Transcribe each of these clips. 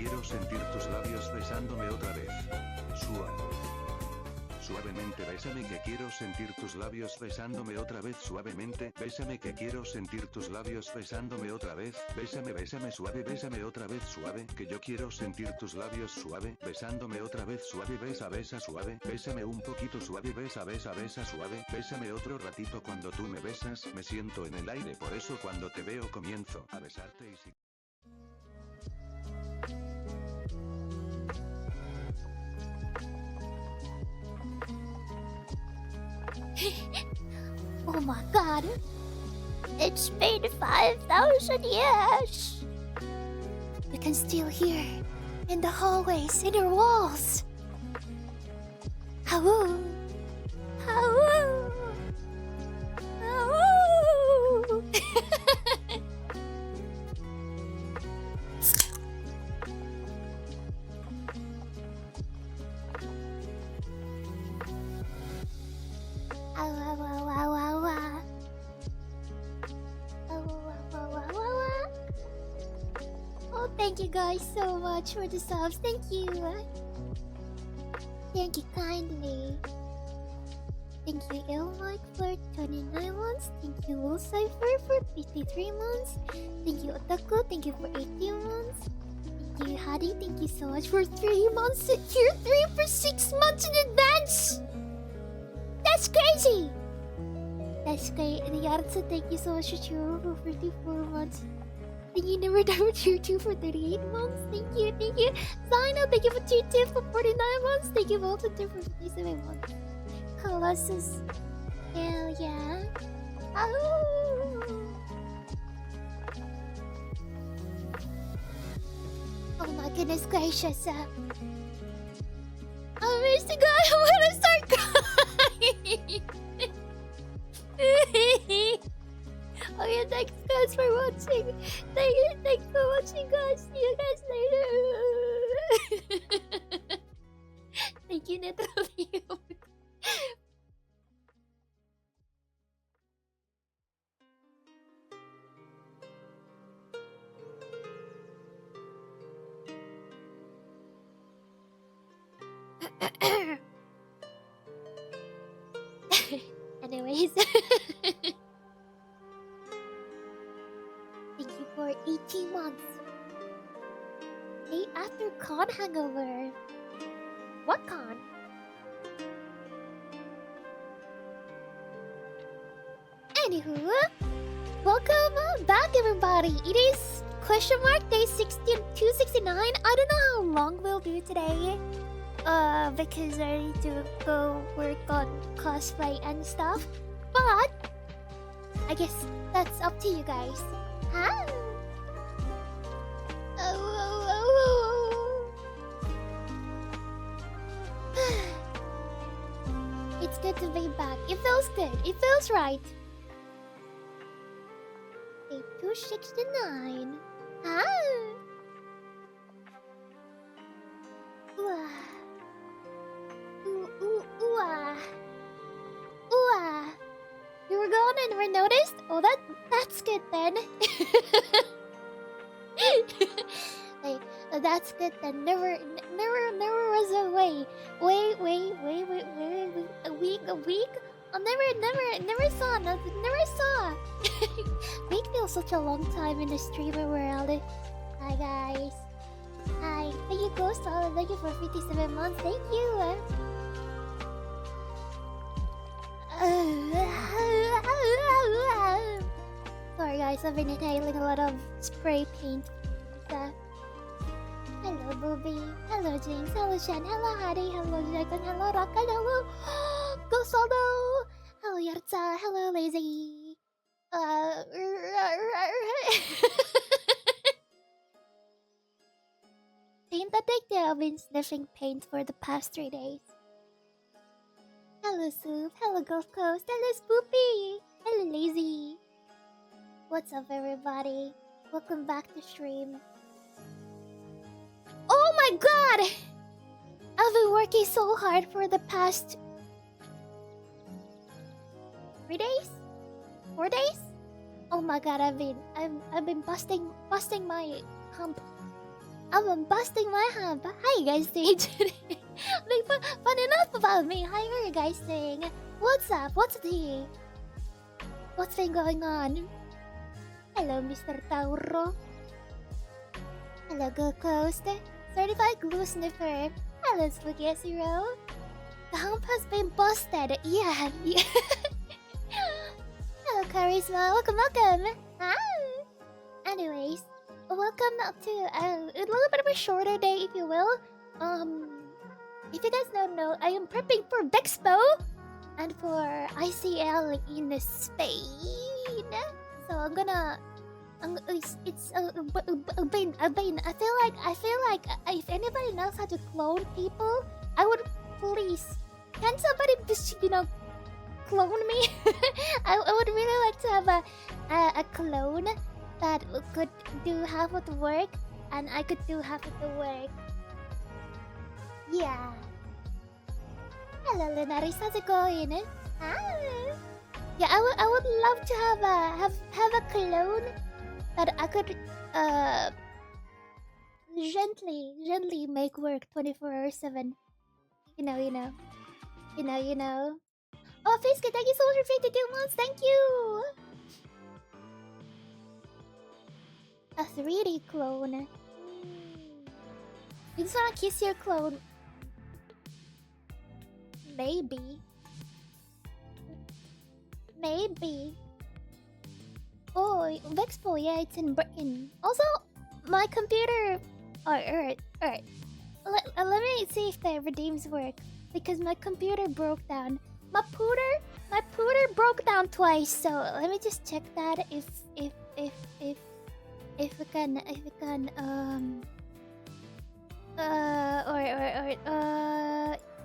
quiero sentir tus labios besándome otra vez. Suavemente bésame que quiero sentir tus labios besándome otra vez suavemente, bésame que quiero sentir tus labios besándome otra vez, bésame suave, bésame otra vez suave, que yo quiero sentir tus labios suave, besándome otra vez suave, besa suave, bésame un poquito suave, besa suave, bésame otro ratito cuando tú me besas, me siento en el aire, por eso cuando te veo comienzo a besarte y si... Oh my god. It's been 5,000 years. We can still hear in the hallways, in the walls. How? How? How? Oh, thank you guys so much for the subs. Thank you. Thank you kindly. Thank you, Ilmike, for 29 months. Thank you, Wolcypher, for 53 months. Thank you, Otaku. Thank you for 18 months. Thank you, Hadi. Thank you so much for 3 months. Tier 3 for 6 months in advance. That's crazy. That's great. And Yaratsu, thank you so much for Chiro for 54 months. Thank you, Never Die for Tier 2 for 38 months. Thank you, thank you. Zino, thank you for Tier 2 for 49 months. Thank you, Voltaire, for 57 months. Colossus. Hell yeah. Oh my goodness gracious. Oh, Mr. Guy, I'm gonna start crying. Oh yeah, thanks guys for watching. Thanks for watching guys. See you guys later. Thank you, Netroview. Anyways. Thank you for 18 months. Day after con hangover. What con? Anywho, welcome back everybody. It is question mark day 269. I don't know how long we'll do today. Because I need to go work on cosplay and stuff. But I guess that's up to you guys. Huh? It's good to be back. It feels good. It feels right. Day 269. Huh? You were gone and were noticed? Oh, that's good then. Like, that's good then. Never was a way. Wait. A week? I never saw nothing. Never saw. Week feels such a long time in the streamer world. Hi guys. Hi. Thank you, Ghost. Thank you for 57 months. Thank you. Sorry guys, I've been inhaling a lot of spray paint. Hello Booby, hello James, hello Shen, hello Hadi, hello Dragon, hello Rakan, hello Gosaldo, hello Yarza, hello Lazy. Paint addicted. I've been sniffing paint for the past 3 days. Hello Soup, hello Gulf Coast, hello Spoopy, hello Lazy. What's up everybody? Welcome back to stream. Oh my god! I've been working so hard for the past 3 days? 4 days? Oh my god, I've been busting my hump. I'm busting my hump. How you guys doing today? Like, fun enough about me. How are you guys doing? What's up? What's the tea? What's been going on? Hello, Mr. Tauro. Hello, Go Coast. Certified Glue Sniffer. Hello, Spooky Zero. The hump has been busted. Yeah. Hello, Charisma. Welcome. Hi. Anyways, welcome to a little bit of a shorter day, if you will. If you guys don't know, I am prepping for Dexpo and for ICL in Spain. So I'm gonna. It's Bane. I feel like if anybody knows how to clone people, I would please. Can somebody just clone me? I would really like to have a clone that could do half of the work, and I could do half of the work. Yeah. Hello, Lunaris. How's it going? Hi. Yeah, I would love to have a clone that I could gently make work 24/7. You know. Oh, Fiske, thank you so much for 52 months. Thank you. A 3D clone. You just wanna kiss your clone? Maybe. Oh, Vexpo, yeah, it's in Britain. Also, my computer. Alright. Let me see if the redeems work, because my computer broke down. My pooter broke down twice. So let me just check that if we can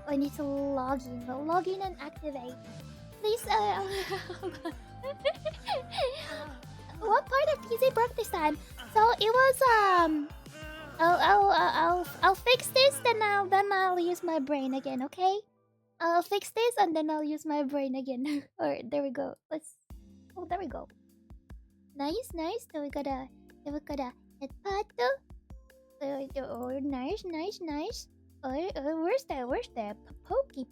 I need to log in and activate. Please hold on. What part of PC broke this time? So it was I'll fix this, then I'll use my brain again, okay? I'll fix this and then I'll use my brain again. Alright, there we go. There we go. Nice. Then we got a head pato. Oh, nice. Where's that? Pokey.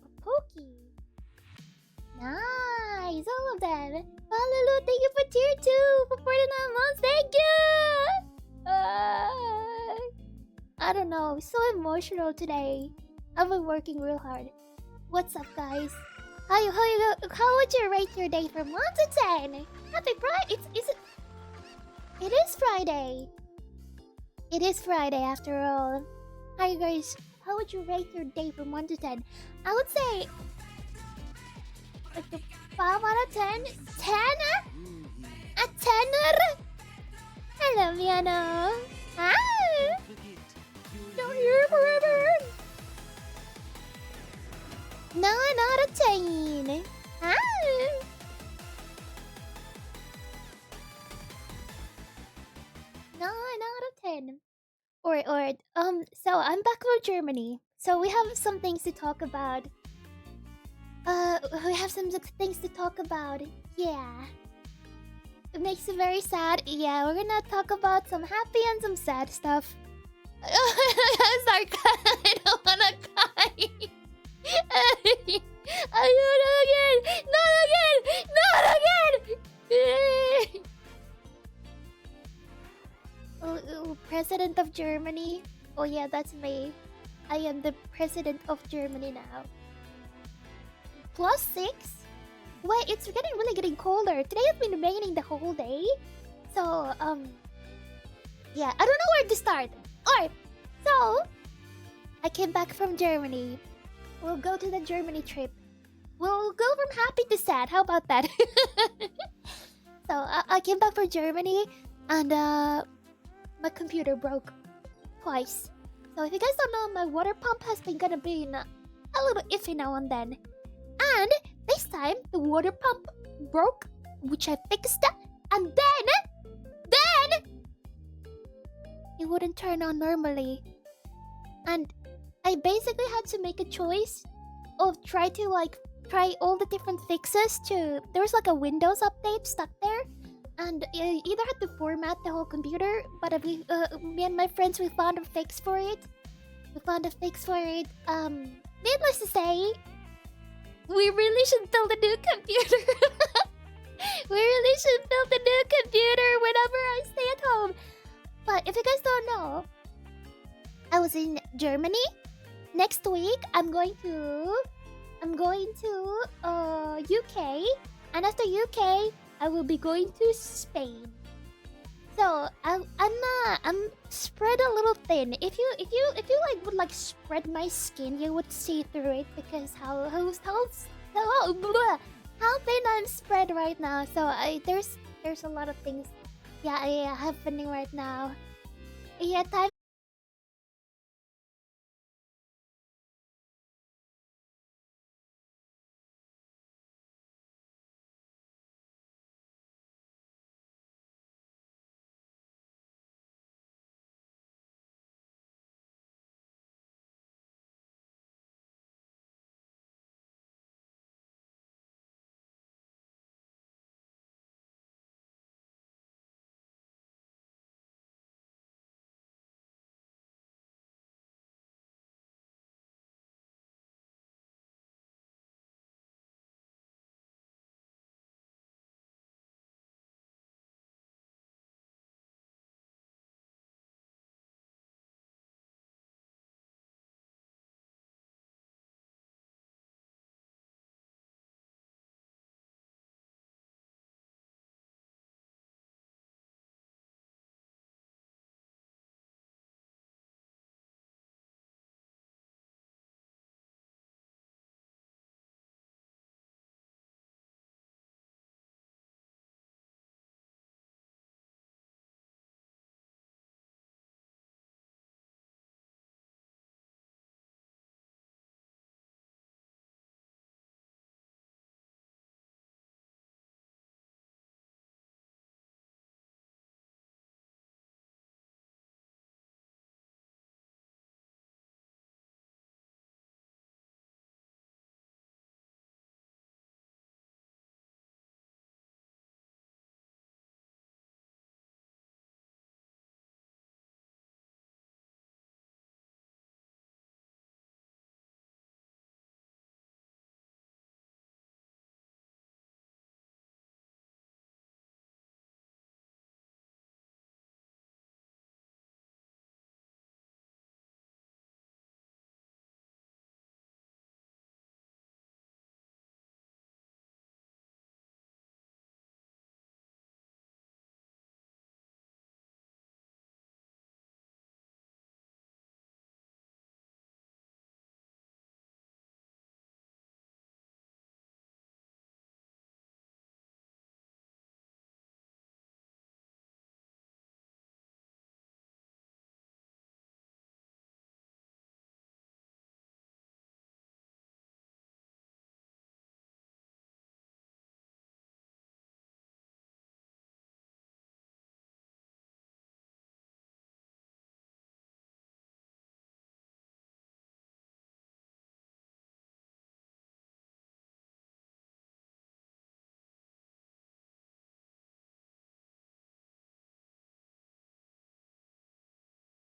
Nice, all of them. Hallelujah, thank you for tier 2 for 49 months. Thank you. I don't know, I'm so emotional today. I've been working real hard. What's up, guys? How would you rate your day from 1 to 10? Happy Friday. It is Friday. It is Friday after all. Hi guys, how would you rate your day from 1 to 10? I would say like a 5 out of 10. 10? A 10er? Hello, Miano. Hi. You're here forever. 9 out of 10. Hi. Or so I'm back from Germany. So we have some things to talk about. We have some things to talk about. Yeah. It makes it very sad. Yeah, we're gonna talk about some happy and some sad stuff. I'm sorry, I don't wanna cry. Not again! President of Germany. Oh yeah, that's me. I am the president of Germany now. +6? Wait, it's really getting colder. Today has been raining the whole day. So, yeah, I don't know where to start. Alright, so I came back from Germany. We'll go to the Germany trip. We'll go from happy to sad. How about that? So, I came back from Germany and my computer broke twice. So if you guys don't know, my water pump has been gonna be a little iffy now and then. And this time the water pump broke, which I fixed, and then it wouldn't turn on normally. And I basically had to make a choice of try all the different fixes to. There was like a Windows update stuck there. and either had to format the whole computer, but me and my friends, we found a fix for it. Needless to say, we really should build a new computer. We really should build a new computer whenever I stay at home. But if you guys don't know, I was in Germany. Next week, I'm going to UK, and after UK, I will be going to Spain. So I'm spread a little thin. If you like would like spread my skin, you would see through it because how thin I'm spread right now. So there's a lot of things, yeah, happening right now. Yeah, time.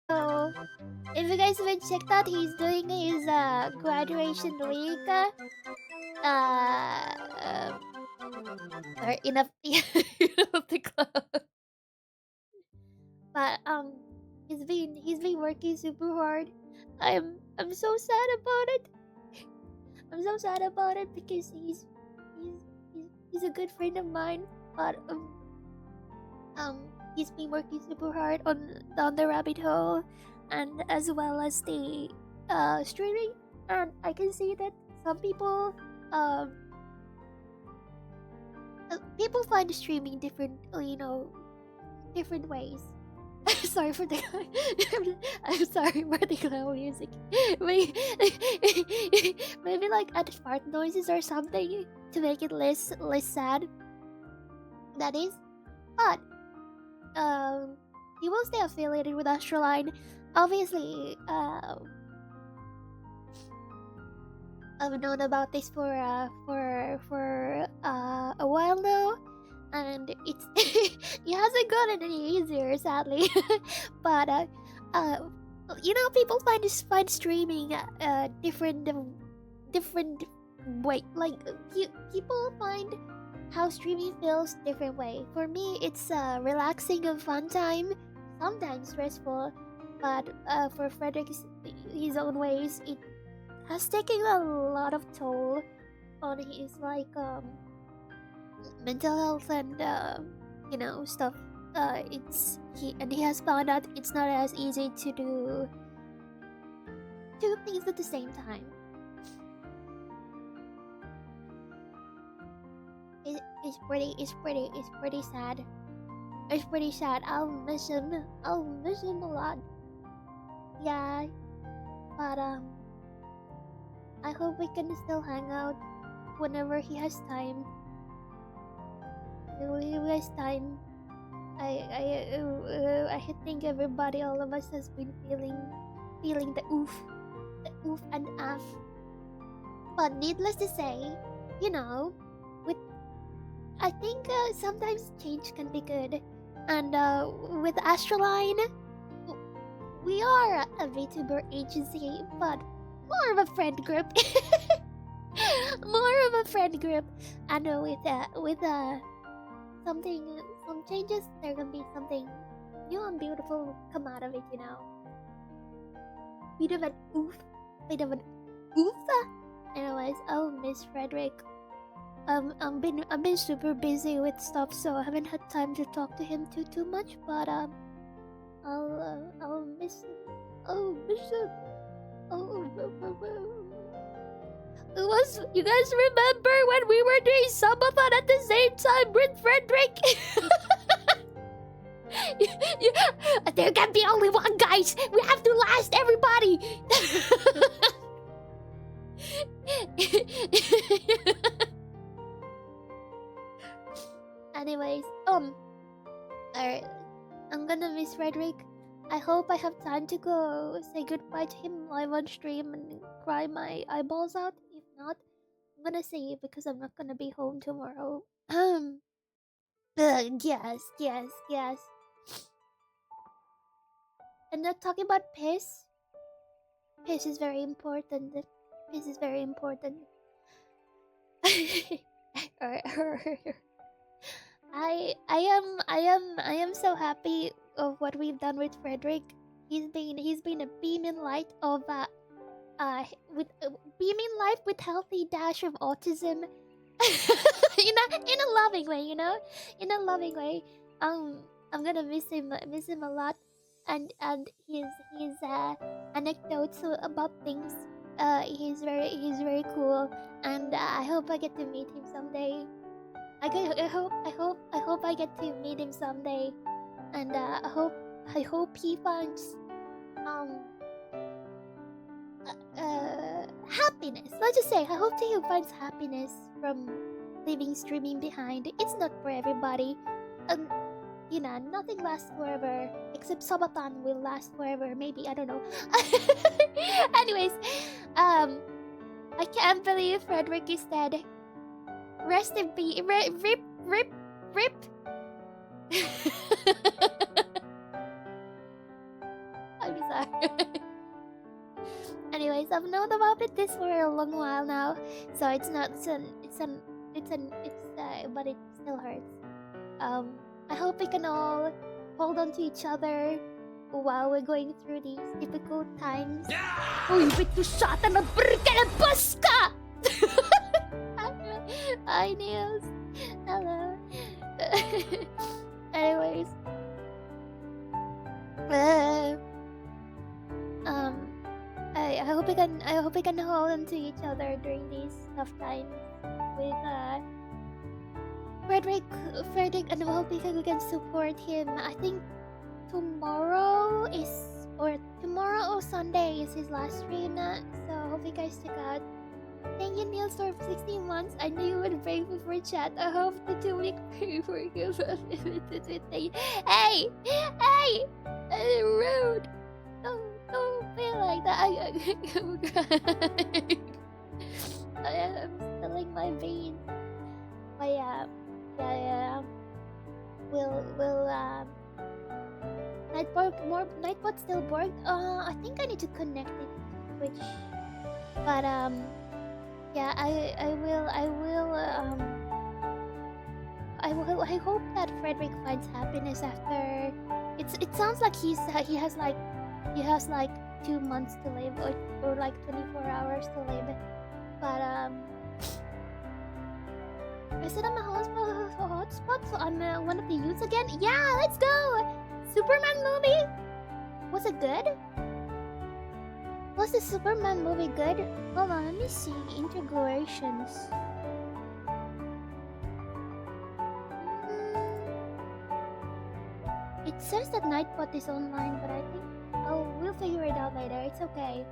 So if you guys haven't checked out, he's doing his graduation week. Um, or enough of the club. But he's been working super hard. I'm so sad about it. I'm so sad about it because he's a good friend of mine. But he's been working super hard on the rabbit hole, and as well as the streaming. And I can see that some people um people find streaming different, different ways. Sorry for the I'm sorry for the clown music. Maybe, maybe like add fart noises or something to make it less sad. That is, but he will stay affiliated with Astroline. Obviously, I've known about this for a while now, and it's it hasn't gotten any easier, sadly. But uh, people find streaming different way. Like people find how streaming feels different way. For me, it's relaxing and fun time. Sometimes stressful, but for Frederick, his own ways, it has taken a lot of toll on his mental health and stuff. He has found out it's not as easy to do two things at the same time. It's pretty sad. It's pretty sad. I'll miss him. I'll miss him a lot. Yeah, but I hope we can still hang out whenever he has time. Whenever he has time. I think everybody, all of us, has been feeling the oof and af. But needless to say, with I think sometimes change can be good, and with Astroline, we are a VTuber agency, but more of a friend group. More of a friend group, and with some changes, there can be something new and beautiful come out of it. Bit of an oof, bit of an oof. Anyways, oh, Miss Frederick. I've been super busy with stuff, so I haven't had time to talk to him too much. But I'll miss him. Oh, miss him. You guys remember when we were doing subathon at the same time with Frederick? There can be only one, guys. We have to last everybody. Anyways, alright. I'm gonna miss Frederick. I hope I have time to go say goodbye to him live on stream and cry my eyeballs out. If not, I'm gonna say it because I'm not gonna be home tomorrow. Yes. And not talking about piss. Piss is very important. Piss is very important. I am so happy of what we've done with Frederick. He's been a beaming light of beaming life with healthy dash of autism. in a loving way, in a loving way. I'm gonna miss him a lot, and his anecdotes about things. He's very cool, and I hope I get to meet him someday. I hope I get to meet him someday, and I hope he finds happiness. Let's just say I hope he finds happiness from leaving streaming behind. It's not for everybody. Nothing lasts forever except Sabaton will last forever. Maybe, I don't know. Anyways, I can't believe Frederick is dead. Rest in peace. Rip. I'm sorry. Anyways, I've known about this for a long while now, so but it still hurts. I hope we can all hold on to each other while we're going through these difficult times. Uy, ba't ko satan na ka na baska? Hi, Niels. Hello. Anyways. I hope we can hold on to each other during these tough times with Frederick, and I hope we can support him. I think tomorrow or Sunday is his last stream, so I hope you guys check out. Thank you, Niels, for 16 months. I knew you would break me for chat. I hope the 2-week pay for you. Hey! Rude! Don't feel like that. I am spilling my veins. But yeah. will Nightbot still work? I think I need to connect it to Twitch. But yeah, I hope that Frederick finds happiness after. It sounds like he has like 2 months to live, or like 24 hours to live. But I said I'm a hotspot, so I'm one of the youths again. Yeah, let's go. Superman movie. Was it good? Was the Superman movie good? Hold on, let me see. Integrations. It says that Nightbot is online, but I think we'll figure it out later. It's okay.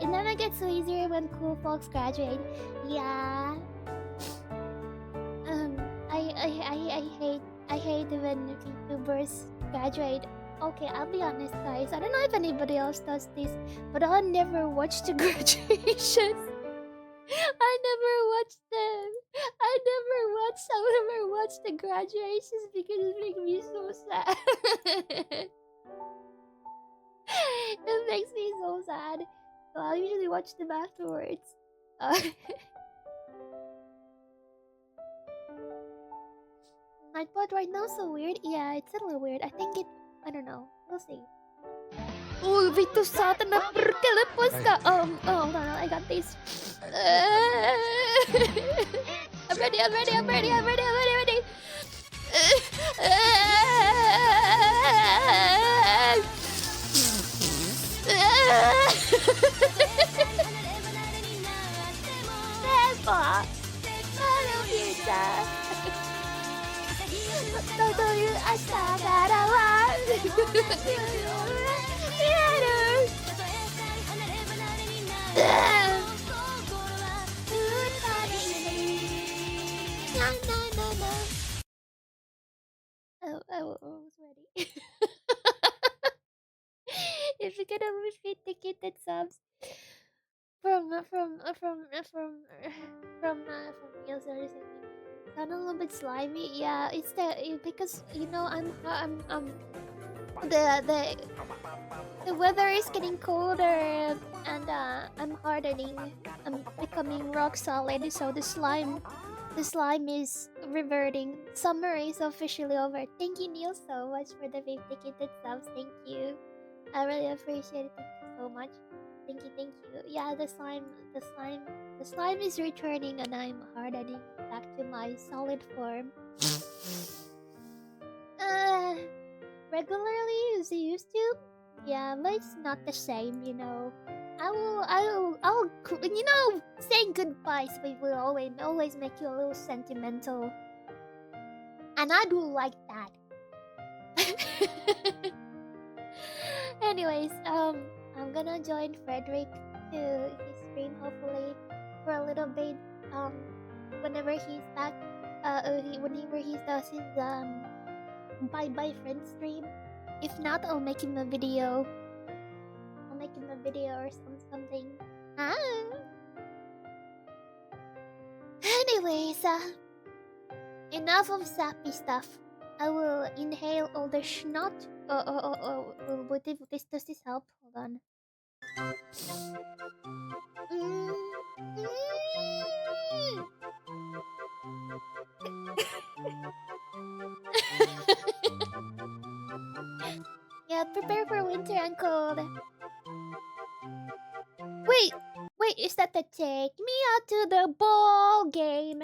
It never gets so easier when cool folks graduate. Yeah. I hate when YouTubers graduate. Okay, I'll be honest, guys. I don't know if anybody else does this, but I never watched the graduations. I never watched them. I never watched the graduations because it makes me so sad. It makes me so sad. So I'll usually watch them afterwards. Nightbot right now so weird. Yeah, it's a little weird. I think it. I don't know. We'll see. Oh, Vito Satan, perkele puska. Hold on, I got this. I'm ready. Never. I was ready. If you get over 50 ticketed subs from Meals or something. Sound a little bit slimy. Yeah, it's because the weather is getting colder, and I'm hardening. I'm becoming rock solid, so the slime is reverting. Summer is officially over. Thank you, Neil, so much for the 50 ticketed subs. Thank you. I really appreciate it. Thank you so much. Thank you. Yeah, the slime is returning, and I'm hardening back to my solid form. Regularly as I used to. Yeah, but it's not the same, you know. I'll saying goodbyes will always make you a little sentimental, and I do like that. Anyways, I'm gonna join Frederick to his stream hopefully for a little bit. Whenever he's back, whenever he does his bye friend stream. If not, I'll make him a video. Or something. Anyways, enough of sappy stuff. I will inhale all the schnot. Does this help? Hold on. Yeah, prepare for winter and cold. Wait, is that the take me out to the ball game?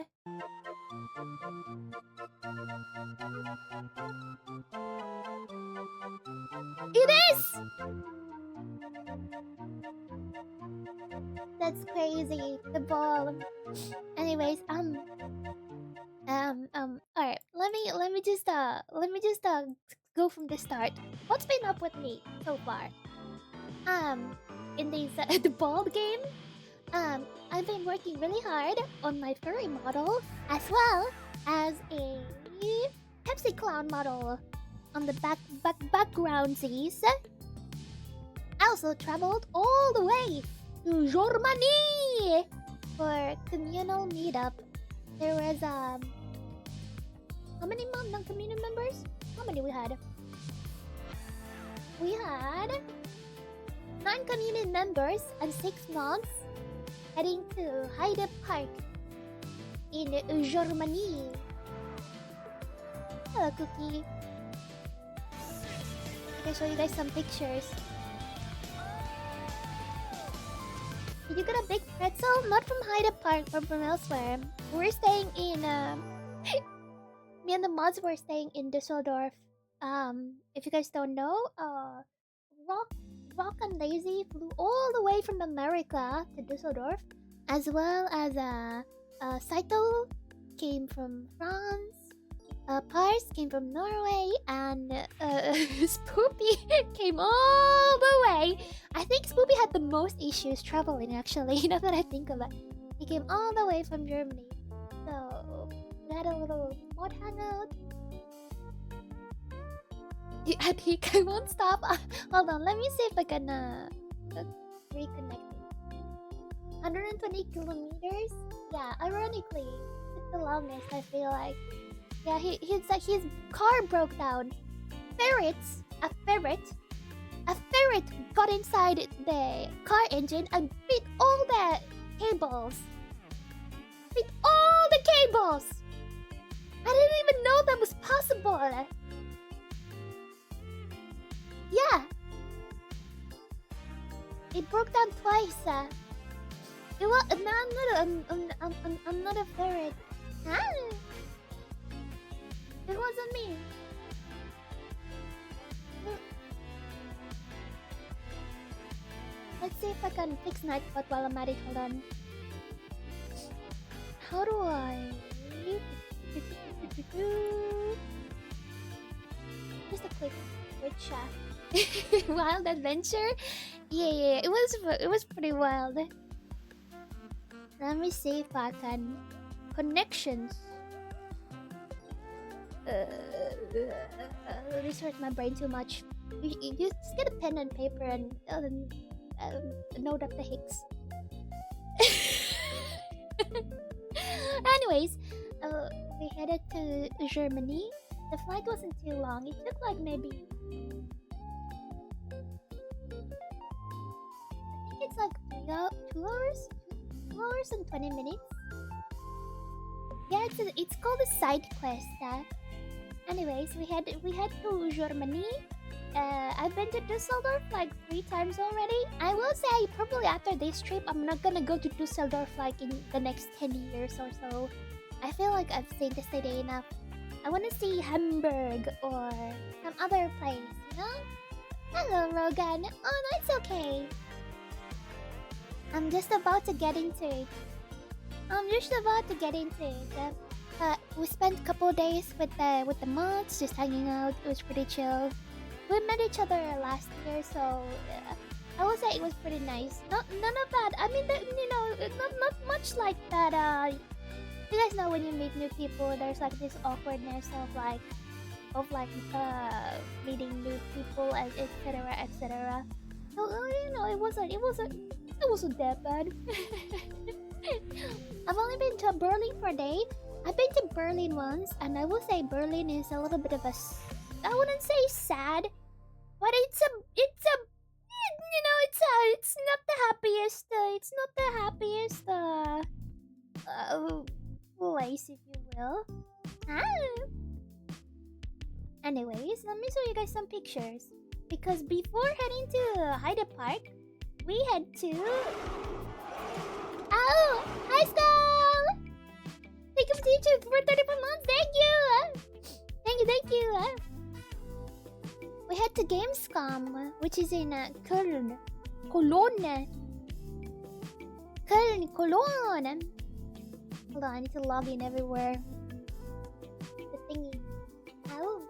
It is! That's crazy. The ball. Anyways, alright, let me just go from the start. What's been up with me so far? In these the ball game, I've been working really hard on my furry model, as well as a Pepsi clown model on the backgroundsies. I also traveled all the way to Germany for communal meetup. There was How many non-community members? How many we had? We had 9 community members and 6 mods heading to Heide Park in Germany. Hello, Cookie. I can show you guys some pictures. Did you get a big pretzel? Not from Heide Park, but from elsewhere. We're staying in me and the mods were staying in Düsseldorf. If you guys don't know, Rock and Lazy flew all the way from America to Düsseldorf, as well as Saito came from France. Pars came from Norway, and Spoopy came all the way. I think Spoopy had the most issues traveling, actually, now that I think of it. He came all the way from Germany. So, we had a little mod hangout. I think I won't stop. Hold on, let me see if I can reconnect it. 120 kilometers? Yeah, ironically, it's the longest, I feel like. Yeah, he's like his car broke down. A ferret got inside the car engine and bit all the cables. I didn't even know that was possible. Yeah, it broke down twice. It was no, I'm not a ferret. Huh? It wasn't me. Let's see if I can fix Nightbot while I'm at it. Hold on. How do I? Just a quick chat. Wild adventure? Yeah, it was pretty wild. Let me see if I can connections. This hurts my brain too much. You just get a pen and paper and note up the hicks. Anyways, we headed to Germany. The flight wasn't too long. It took like maybe, I think it's like 2 hours? 2 hours and 20 minutes. Yeah, it's called a side quest. Anyways, we head to Germany. I've been to Düsseldorf like 3 times already. I will say probably after this trip, I'm not gonna go to Düsseldorf like in the next 10 years or so. I feel like I've seen the city enough. I want to see Hamburg or some other place, you know? Hello, Rogan. Oh, that's okay. I'm just about to get into it. We spent a couple days with the mods, just hanging out. It was pretty chill. We met each other last year, so I would say it was pretty nice. None of that. I mean, not much like that. You guys know when you meet new people, there's like this awkwardness of meeting new people, and etc. So it wasn't that bad. I've only been to Berlin for a day. I've been to Berlin once, and I will say Berlin is a little bit of I wouldn't say sad, but it's not the happiest. Place, if you will. Anyways, let me show you guys some pictures. Because before heading to Heide Park, we had to... Oh! Hi, Skull! Thank you for YouTube for 34 months. Thank you! Thank you. We head to Gamescom, which is in Cologne. Hold on, I need to log in everywhere. The thingy. Ow.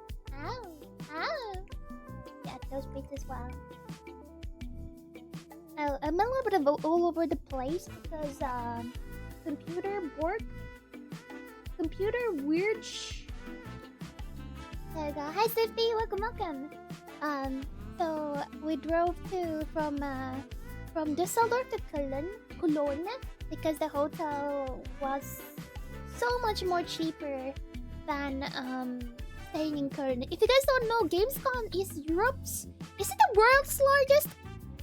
Yeah, those beats as well. Oh, I'm a little bit of all over the place because computer weird. There we go. Hi, Swifty. Welcome. So we drove from Düsseldorf to Cologne because the hotel was so much more cheaper than staying in Köln. If you guys don't know, Gamescom is Europe's. Is it the world's largest?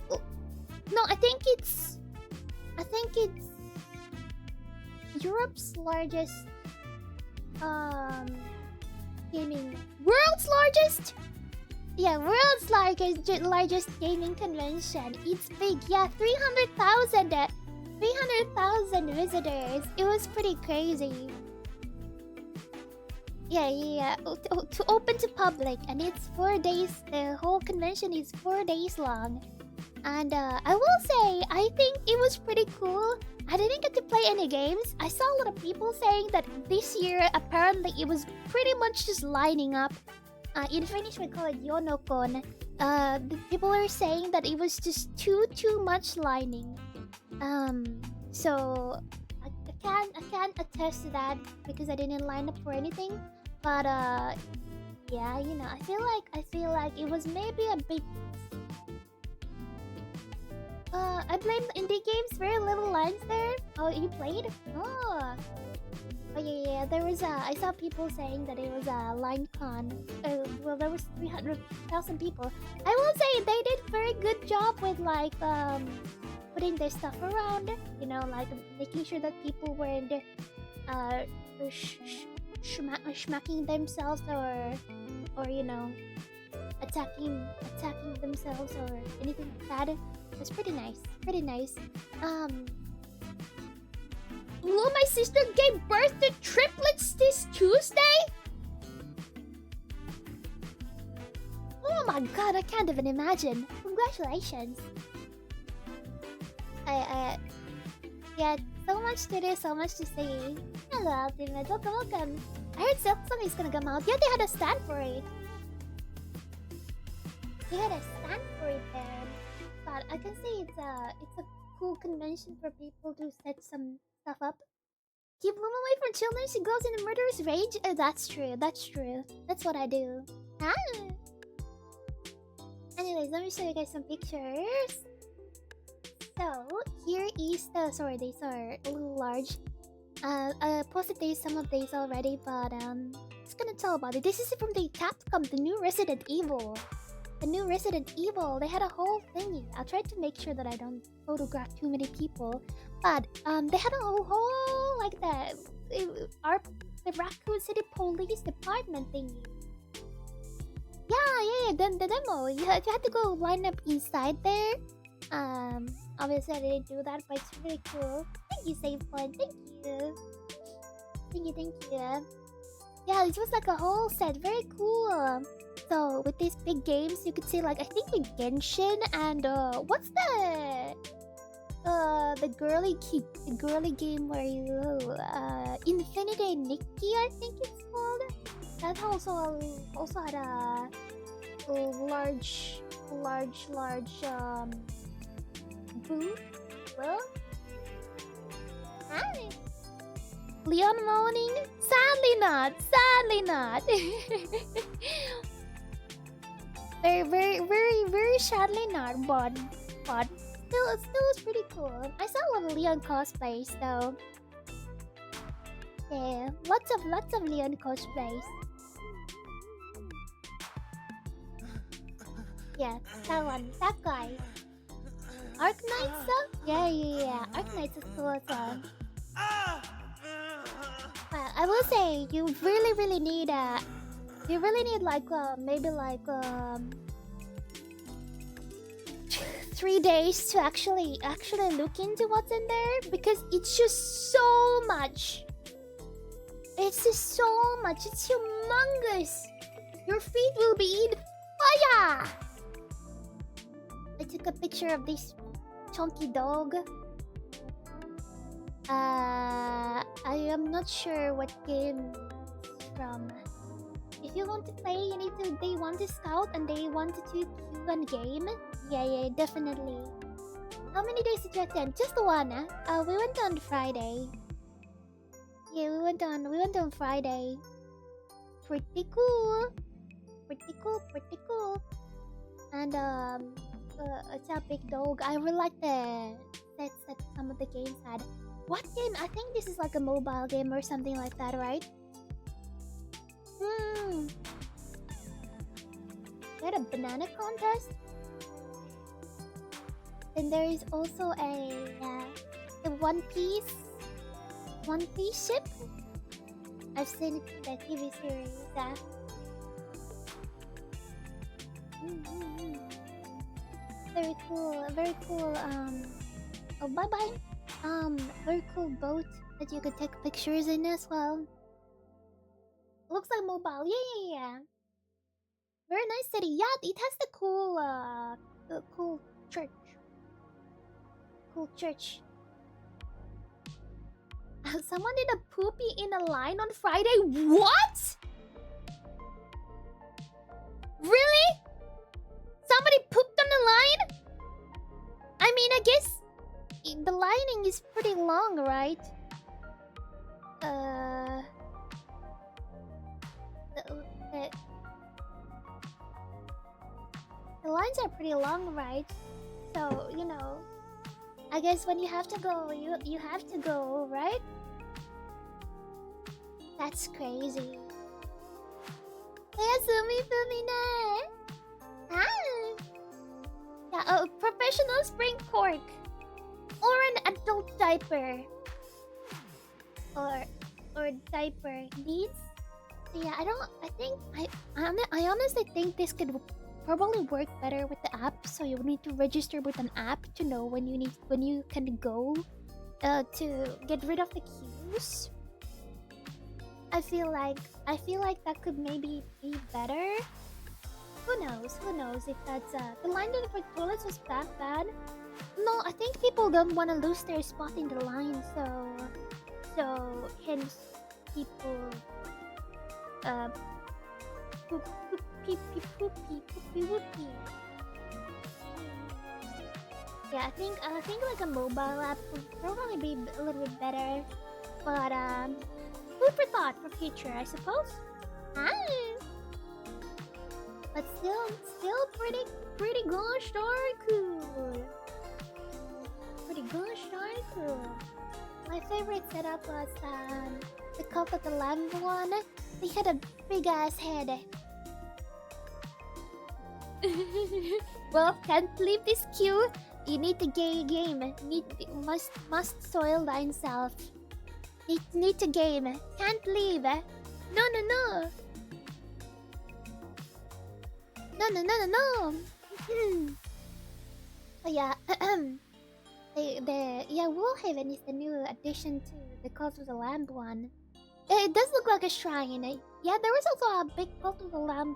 Oh, no, I think it's Europe's largest gaming. World's largest? Yeah, world's largest gaming convention. It's big. Yeah, 300,000 visitors. It was pretty crazy. Yeah. To open to public, and it's 4 days. The whole convention is 4 days long. And I will say, I think it was pretty cool. I didn't get to play any games. I saw a lot of people saying that this year, apparently, it was pretty much just lining up. In Finnish, we call it Jonokon. The people were saying that it was just too much lining. So I can't attest to that because I didn't line up for anything. But yeah, you know, I feel like it was maybe a bit. I played indie games, very little lines there. Oh, you played? Oh yeah. There was I saw people saying that it was a line con. Well, there was 300,000 people. I will say they did very good job with like putting their stuff around. You know, like making sure that people weren't smacking themselves or you know attacking themselves or anything like that. It was pretty nice. Will my sister gave birth to triplets this Tuesday? Oh my god, I can't even imagine. Congratulations. Yeah, so much to do, so much to see. Hello, Ultimate. Welcome. I heard something's gonna come out. Yeah, they had a stand for it. There. But I can see it's a cool convention for people to set some stuff up. Keep them away from children. She goes in a murderous rage. That's true. That's what I do. Anyways, let me show you guys some pictures. So here is the. Sorry, these are a little large. I posted some of these already, but just gonna tell about it. This is from the Capcom, the new Resident Evil. They had a whole thingy. I'll try to make sure that I don't photograph too many people. But they had a whole like the Raccoon City Police Department thingy. Yeah. Then the demo. You had to go line up inside there. Obviously I didn't do that, but it's really cool. Thank you, Save Point. Thank you. Yeah, it was like a whole set. Very cool. So with these big games, you could see like I think the Genshin and what's the girly game where you Infinity Nikki, I think it's called. That also had a large booth. Well, hi. Leon moaning? Sadly not. very sadly not, but still it's pretty cool. I saw a lot of Leon cosplays though. Yeah, lots of Leon cosplays. Yeah, that guy. Arknights though? Yeah. Arknights is cool as well. I will say you really need like maybe like 3 days to actually look into what's in there, because it's just so much. It's humongous. Your feet will be in fire. I took a picture of this chunky dog. I am not sure what game it's from. If you want to play, you need to day 1 to scout and day 1 to 2 queue and game. Yeah, definitely. How many days did you attend? Just the one, we went on Friday. Yeah, we went on Friday. Pretty cool. And it's a big dog. I really like the sets that some of the games had. What game? I think this is like a mobile game or something like that, right? Hmm. Is that a banana contest? Then there is also a One Piece ship. I've seen it in the TV series. Very cool. Very cool. Oh, bye bye. Very cool boat that you could take pictures in as well. Looks like mobile. Yeah. Very nice city. Yeah, it has the cool church. Cool church. Someone did a poopy in a line on Friday. What? Really? Somebody pooped on the line? I mean, I guess the lining is pretty long, right? The lines are pretty long, right? So, you know, I guess when you have to go, you have to go, right? That's crazy. Yasumi Fumine. Yeah, a professional spring cork. Or an adult diaper. Or diaper needs. Yeah, I honestly think this could probably work better with the app, so you need to register with an app to know when you can go to get rid of the queues. I feel like that could maybe be better. Who knows if that's the line for toilets was that bad? No, I think people don't want to lose their spot in the line, so hence people poopy whoopy. Yeah, I think like a mobile app would probably be a little bit better, but food for thought for future, I suppose. But still pretty gosh darn cool. Pretty gosh darn cool. My favorite setup was the Cult of the Lamb one. They had a big ass head. Well, can't leave this queue. You need to game. Must soil thyself. Need to game. Can't leave. No. Oh yeah. Woolhaven is the new addition to the Cult of the Lamb one. It does look like a shrine. Yeah, there was also a big Cult of the Lamb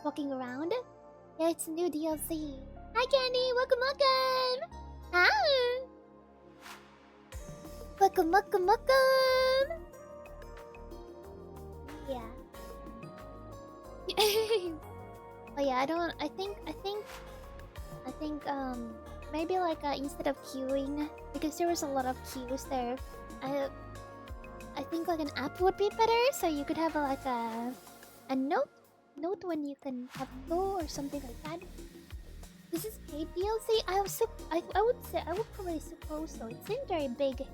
walking around. Yeah, it's a new DLC. Hi Candy, welcome. Hi. Welcome. Yeah. Oh yeah, I think maybe like instead of queuing, because there was a lot of queues there, I think like an app would be better, so you could have like a note when you can have go or something like that. This is paid DLC. I would probably suppose so. It seems very big.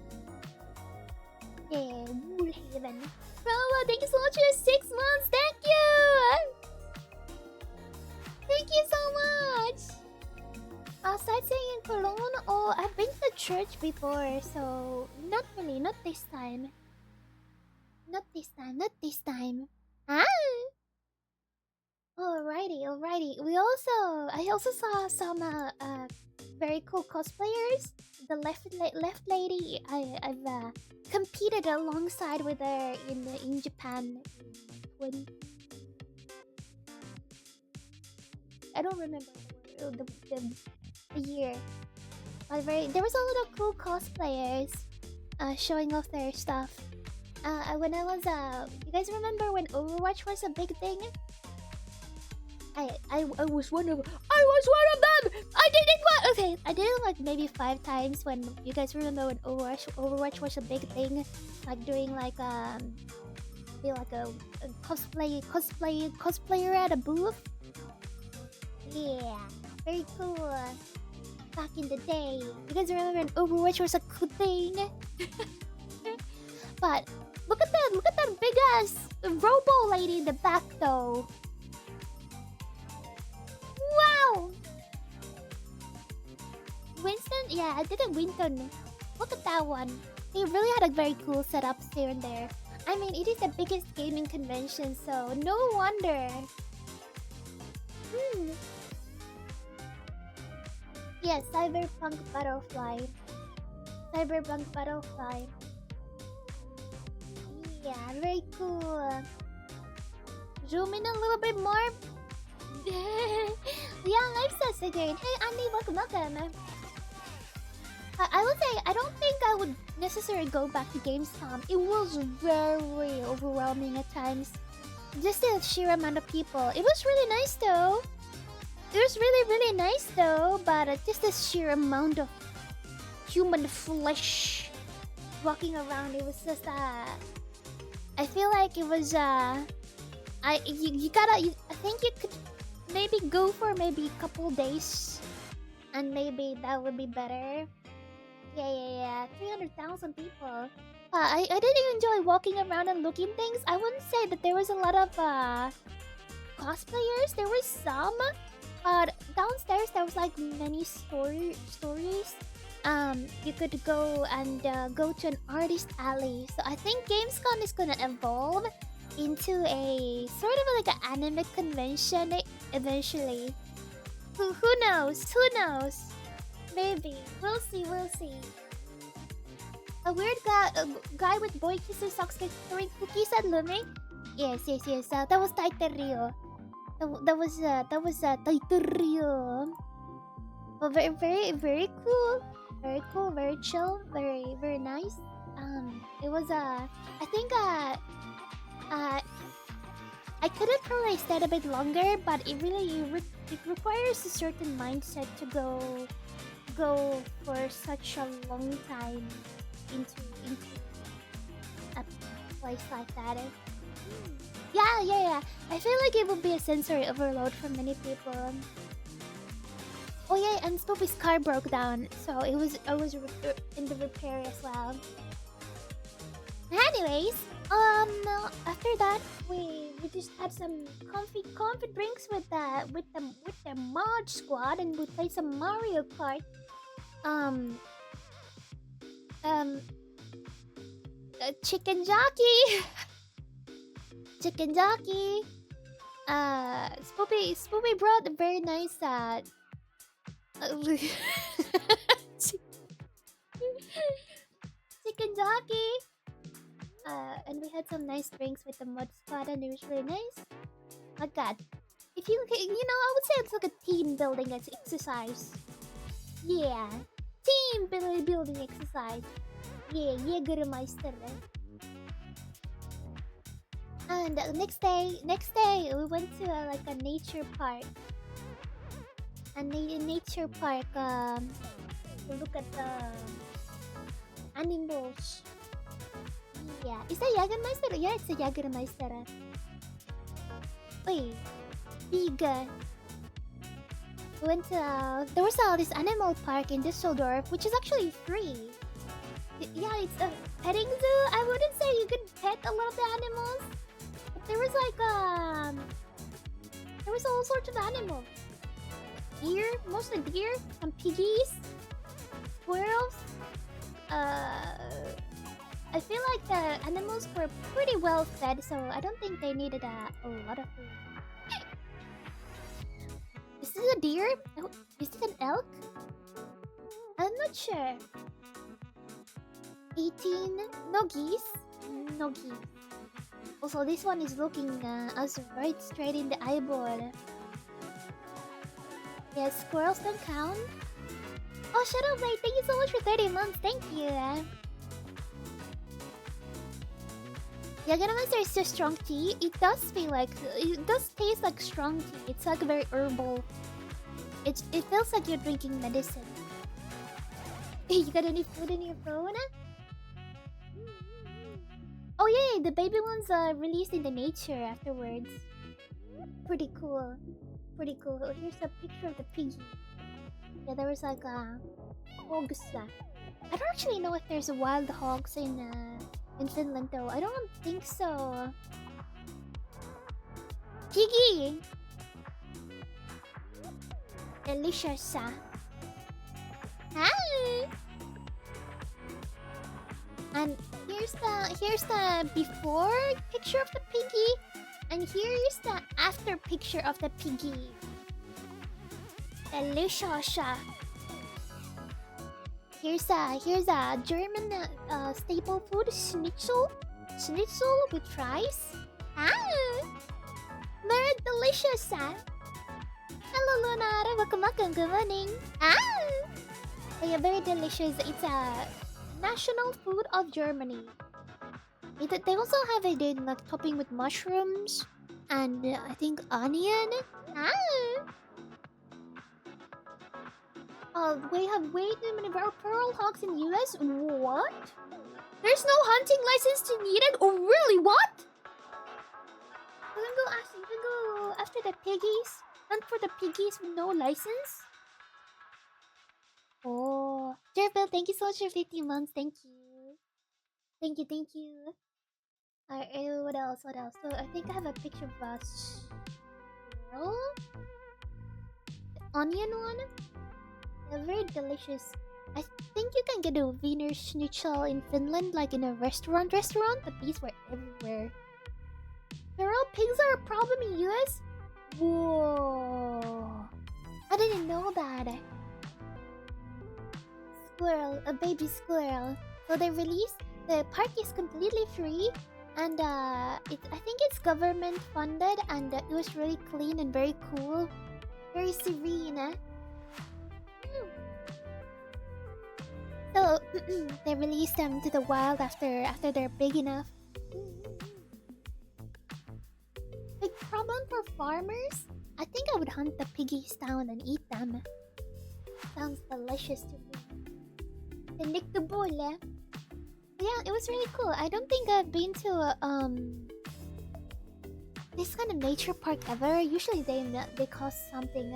Yeah, Woolhaven. Bro, thank you so much for your 6 months. Thank you. Thank you so much. Sightseeing in Cologne. Oh, I've been to church before, so not really. Not this time. Not this time. Alrighty. I also saw some very cool cosplayers. The left lady, I've competed alongside with her in Japan. I don't remember the year. But there was a lot of cool cosplayers showing off their stuff. When I was you guys remember when Overwatch was a big thing? I was one of them. I did it okay. I did it like maybe 5 times. When you guys remember when Overwatch was a big thing, like doing like be like a cosplayer at a booth. Yeah, very cool. Back in the day, you guys remember when Overwatch was a cool thing? But Look at that big ass robo lady in the back though. Wow! Winston? Yeah, I didn't Winston. Look at that one. They really had a very cool setups here and there. I mean, it is the biggest gaming convention, so no wonder. Yes, Cyberpunk Butterfly. Cyberpunk Butterfly. Yeah, very cool. Zoom in a little bit more. Yeah, life says again. Hey Andy, welcome. I would say I don't think I would necessarily go back to Gamescom. It was very overwhelming at times. Just the sheer amount of people. It was really nice though. It was really nice though, but just the sheer amount of human flesh walking around, it was just I feel like it was I think you could maybe go for maybe a couple days and maybe that would be better. Yeah. 300,000 people. I didn't enjoy walking around and looking things. I wouldn't say that there was a lot of cosplayers. There were some. Downstairs there was like many stories. You could go and go to an artist alley. So I think Gamescom is gonna evolve into a sort of like an anime convention eventually. Who knows? Who knows? Maybe. We'll see. A weird guy with boy kisser socks throwing cookies at Lumi. Yes. That was Taiterio. That was Taiterio. Well, very cool. Very cool. Very chill. Very nice. It was I think I could have probably stayed a bit longer, but it requires a certain mindset to go for such a long time into a place like that. Yeah. I feel like it would be a sensory overload for many people. Oh yeah, and Spoopy's car broke down, so I was in the repair as well. Anyways, after that we just had some comfy drinks with the mod squad, and we played some Mario Kart. Chicken jockey. Spoopy brought a very nice chicken jockey. And we had some nice drinks with the mod squad, and it was really nice. Oh god, if I would say it's like a team building exercise. Yeah, team building exercise. Yeah, Jägermeister. And next day we went to like a nature park. Nature park to look at the animals. Yeah, is that Jägermeister? Yeah, it's a Jägermeister. Wait, big. We went to there was this animal park in Düsseldorf, which is actually free. Yeah, it's a petting zoo. I wouldn't say you could pet a lot of the animals, but there was like there was all sorts of animals. Deer, mostly deer, some piggies, squirrels. I feel like the animals were pretty well fed, so I don't think they needed a lot of food. Is this a deer? Oh, is this an elk? I'm not sure. 18. No geese. No geese. Also, this one is looking us right straight in the eyeball. Yeah, squirrels don't count. Oh, Shadowblade, thank you so much for 30 months. Thank you. Jägermeister is just strong tea. It does feel like it does taste like strong tea. It's like very herbal. It feels like you're drinking medicine. You got any food in your phone? Oh yeah, the baby ones are released in the nature afterwards. Pretty cool. Pretty cool. Oh, here's a picture of the piggy. Yeah, there was like hogs. I don't actually know if there's wild hogs in in Finland though. I don't think so. Piggy! Delicious. Hi! And here's the before picture of the piggy, and here is the after picture of the piggy. Delicious. Here's a German staple food, schnitzel with rice. Very delicious. Hello Luna, welcome, good morning. Oh yeah, very delicious. It's a national food of Germany. They also have it in like topping with mushrooms and I think onion. We have way too many feral hogs in US. What? There's no hunting license needed? Oh really? What? You can go after the piggies. Hunt for the piggies with no license? Oh, Jerville, thank you so much for 50 months. Thank you. Thank you. Alright, what else? So I think I have a picture of a squirrel. The onion one. They're very delicious. I think you can get a Wiener Schnitzel in Finland, like in a restaurant. But these were everywhere. Feral pigs are a problem in US? Whoa. I didn't know that. Squirrel, a baby squirrel. So they released, the park is completely free, and I think it's government funded, and it was really clean and very cool, very serene. So they released them to the wild after they're big enough. Big problem for farmers? I think I would hunt the piggies down and eat them. Sounds delicious to me. Delectable. Yeah, it was really cool. I don't think I've been to this kind of nature park ever. Usually they cost something.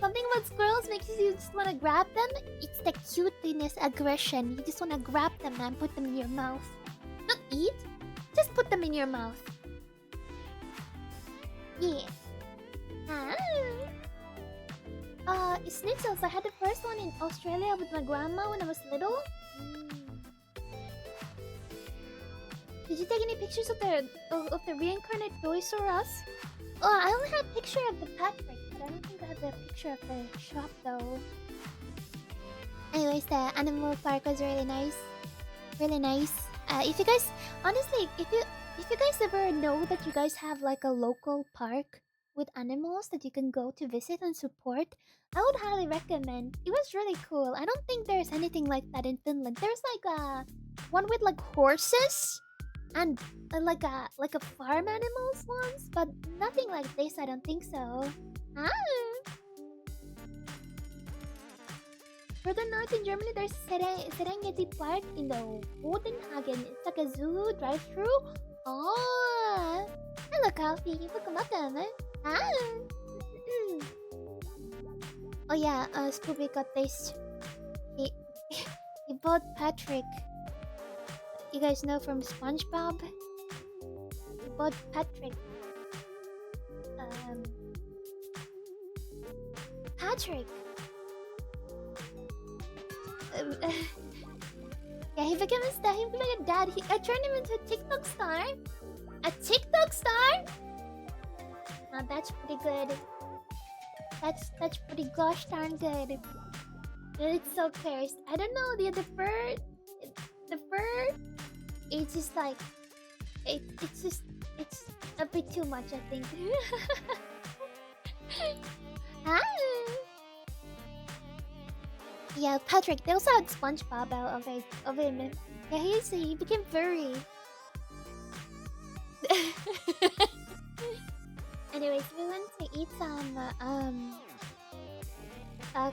Something about squirrels makes you just want to grab them. It's the cuteness, aggression. You just want to grab them and put them in your mouth. Not eat. Just put them in your mouth. Yeah. Schnitzels. I had the first one in Australia with my grandma when I was little. Did you take any pictures of the reincarnated Toys R Us? Oh, I only have a picture of the Patrick, but I don't think I have the picture of the shop though. Anyways, the animal park was really nice. Really nice. If you guys, honestly, if you guys ever know that you guys have like a local park with animals that you can go to visit and support, I would highly recommend. It was really cool. I don't think there's anything like that in Finland. There's like one with like horses and like a farm animals ones, but nothing like this. I don't think so. Further north in Germany, there's Serengeti Park in the Bodenhagen. It's like a zoo drive-through. Oh, hello, Coffee. Welcome. Oh yeah, Scooby got this. He bought Patrick. You guys know from SpongeBob? He bought Patrick. Patrick. Yeah, he became a star. He became like a dad. I turned him into a TikTok star. A TikTok star? Now that's pretty good. That's pretty gosh darn good. It's so cursed. I don't know, the fur, it's just like it's a bit too much, I think. Yeah, Patrick. They also had SpongeBob out of him. Yeah, he became furry. Anyways, we went to eat some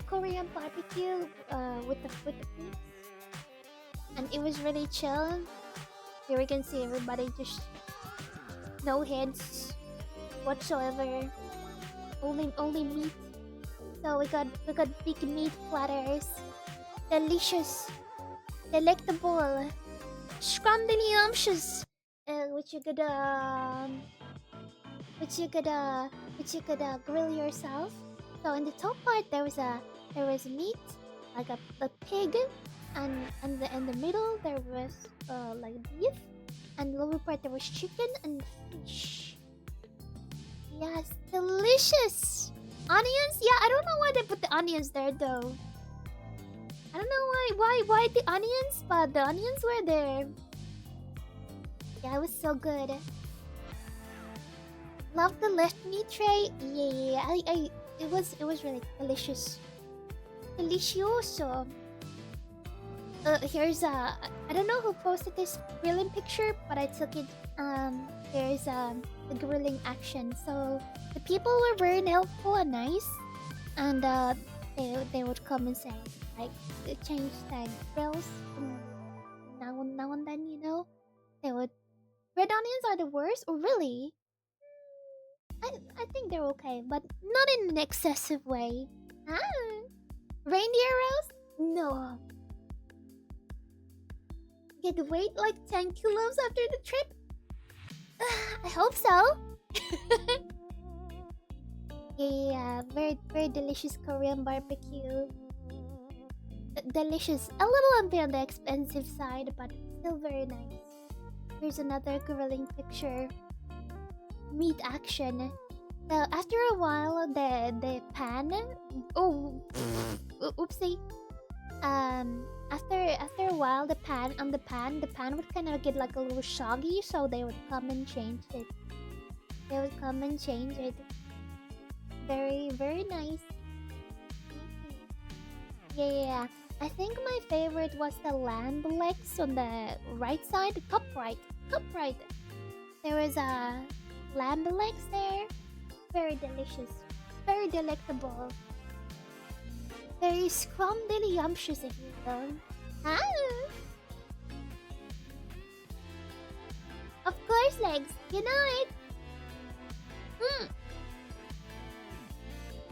Korean barbecue with the peeps, and it was really chill. Here we can see everybody just no heads whatsoever, only meat. So we got big meat platters, delicious delectable scrumdiddlyumptious, which you could grill yourself. So in the top part there was meat, like a pig, and in the middle there was like beef, and the lower part there was chicken and fish. Yes, delicious. Onions? Yeah, I don't know why they put the onions there though. I don't know why the onions, but the onions were there. Yeah, it was so good. Love the left meat tray. Yeah, it was really delicious. Delicioso. Here's I don't know who posted this grilling picture, but I took it. There's the grilling action. So the people were very helpful and nice, and they would come and say like change the grills now and then. You know, they would. Red onions are the worst. Oh really? I think they're okay, but not in an excessive way. Ah, reindeer roast? No. Get weight like 10 kilos after the trip? I hope so. Yeah, very delicious Korean barbecue. Delicious. A little on the expensive side, but still very nice. Here's another grilling picture. Meat action. So after a while, the pan. Oh, oopsie. After a while, the pan would kind of get like a little soggy, so they would come and change it. Very, very nice. Yeah. I think my favorite was the lamb legs on the right side, top right. There was a lamb legs there. Very delicious, very delectable, very scrumdiddlyumptious if you will. Ah. Of course, legs. You know it.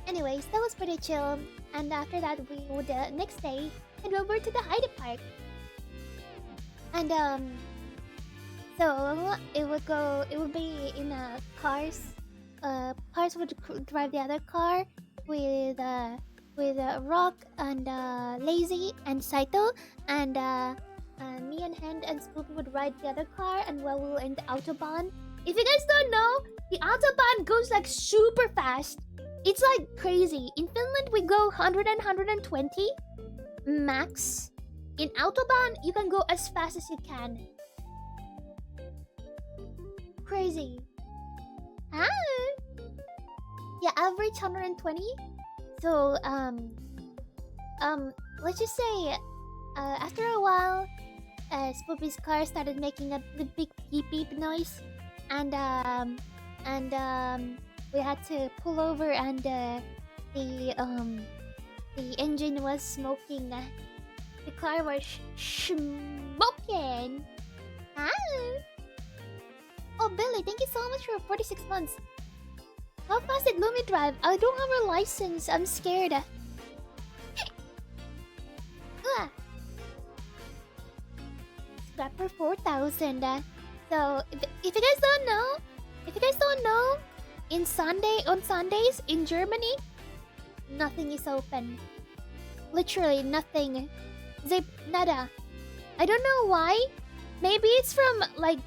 Anyways, that was pretty chill. And after that, we would next day head over to the Heide Park. And so it would be in cars. Cars would drive the other car with Rock and Lazy and Saito, and me and Hand and Scoopy would ride the other car, and while we were in the autobahn. If you guys don't know, the autobahn goes like super fast. It's like crazy. In Finland, we go 100 and 120 max. In autobahn, you can go as fast as you can. Crazy. Ah. Yeah, average 120. So let's just say after a while, Spoopy's car started making a big beep beep noise, and we had to pull over, and the engine was smoking. The car was smoking. Ah. Oh, Billy, thank you so much for 46 months. How fast did Lumi drive? I don't have a license. I'm scared. Scrapper 4,000. So if you guys don't know, on Sundays in Germany, nothing is open. Literally nothing. Nada. I don't know why. Maybe it's from like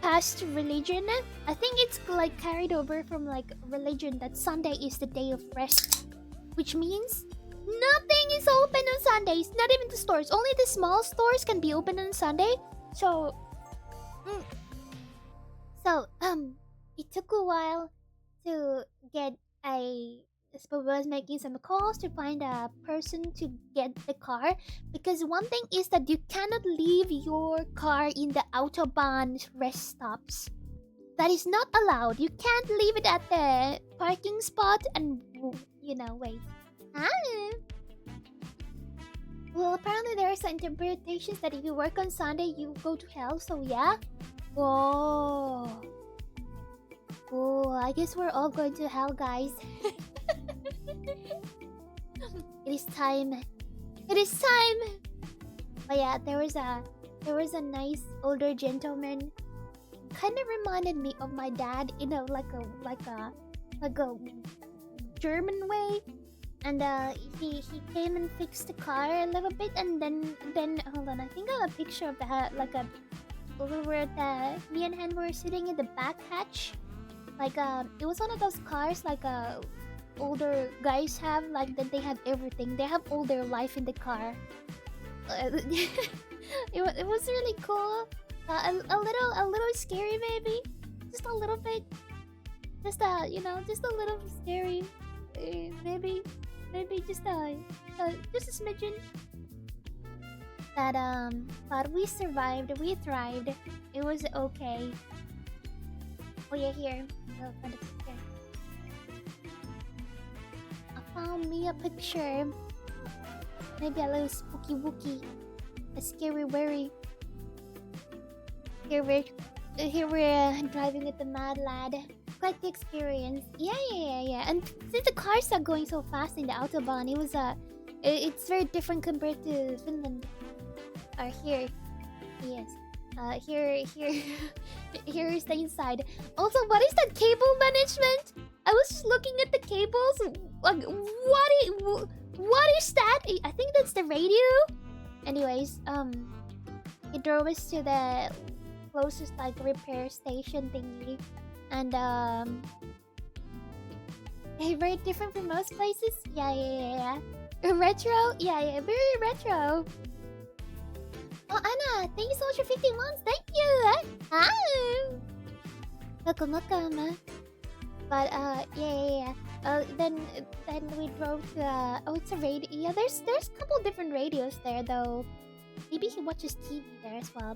past religion. I think it's like carried over from like religion that Sunday is the day of rest, which means nothing is open on Sundays. Not even the stores. Only the small stores can be open on Sunday. So it took a while to get I was making some calls to find a person to get the car, because one thing is that you cannot leave your car in the autobahn rest stops. That is not allowed. You can't leave it at the parking spot and wait. Well, apparently there are some interpretations that if you work on Sunday, you go to hell. So yeah. Whoa. Oh, I guess we're all going to hell, guys. It is time. It is time. But yeah, there was a nice older gentleman. Kind of reminded me of my dad in a like a German way. And he came and fixed the car a little bit, and then hold on, I think I have a picture of that, like a we were at the me and Hen were sitting in the back hatch, like it was one of those cars like older guys have, like that they have everything, they have all their life in the car. It was really cool, a little scary maybe, just a little bit, just just a little scary, maybe just a smidgen. But we survived, we thrived. It was okay. Oh yeah, here. Oh, found a picture. I found me a picture. Maybe a little spooky wookie, a scary worry. Here we're driving with the Mad Lad. Quite the experience. Yeah. And since the cars are going so fast in the autobahn, it's very different compared to Finland. Or here, yes. Here here is the inside. Also, what is that cable management? I was just looking at the cables. Like, what is that? I think that's the radio. Anyways, it drove us to the closest like repair station thingy, and very different from most places. Yeah. Retro, yeah, very retro. Oh, Anna, thank you so much for 50 months. Thank you. Hi. Welcome. But yeah. Then we drove to oh, it's a radio. Yeah, there's a couple different radios there though. Maybe he watches TV there as well.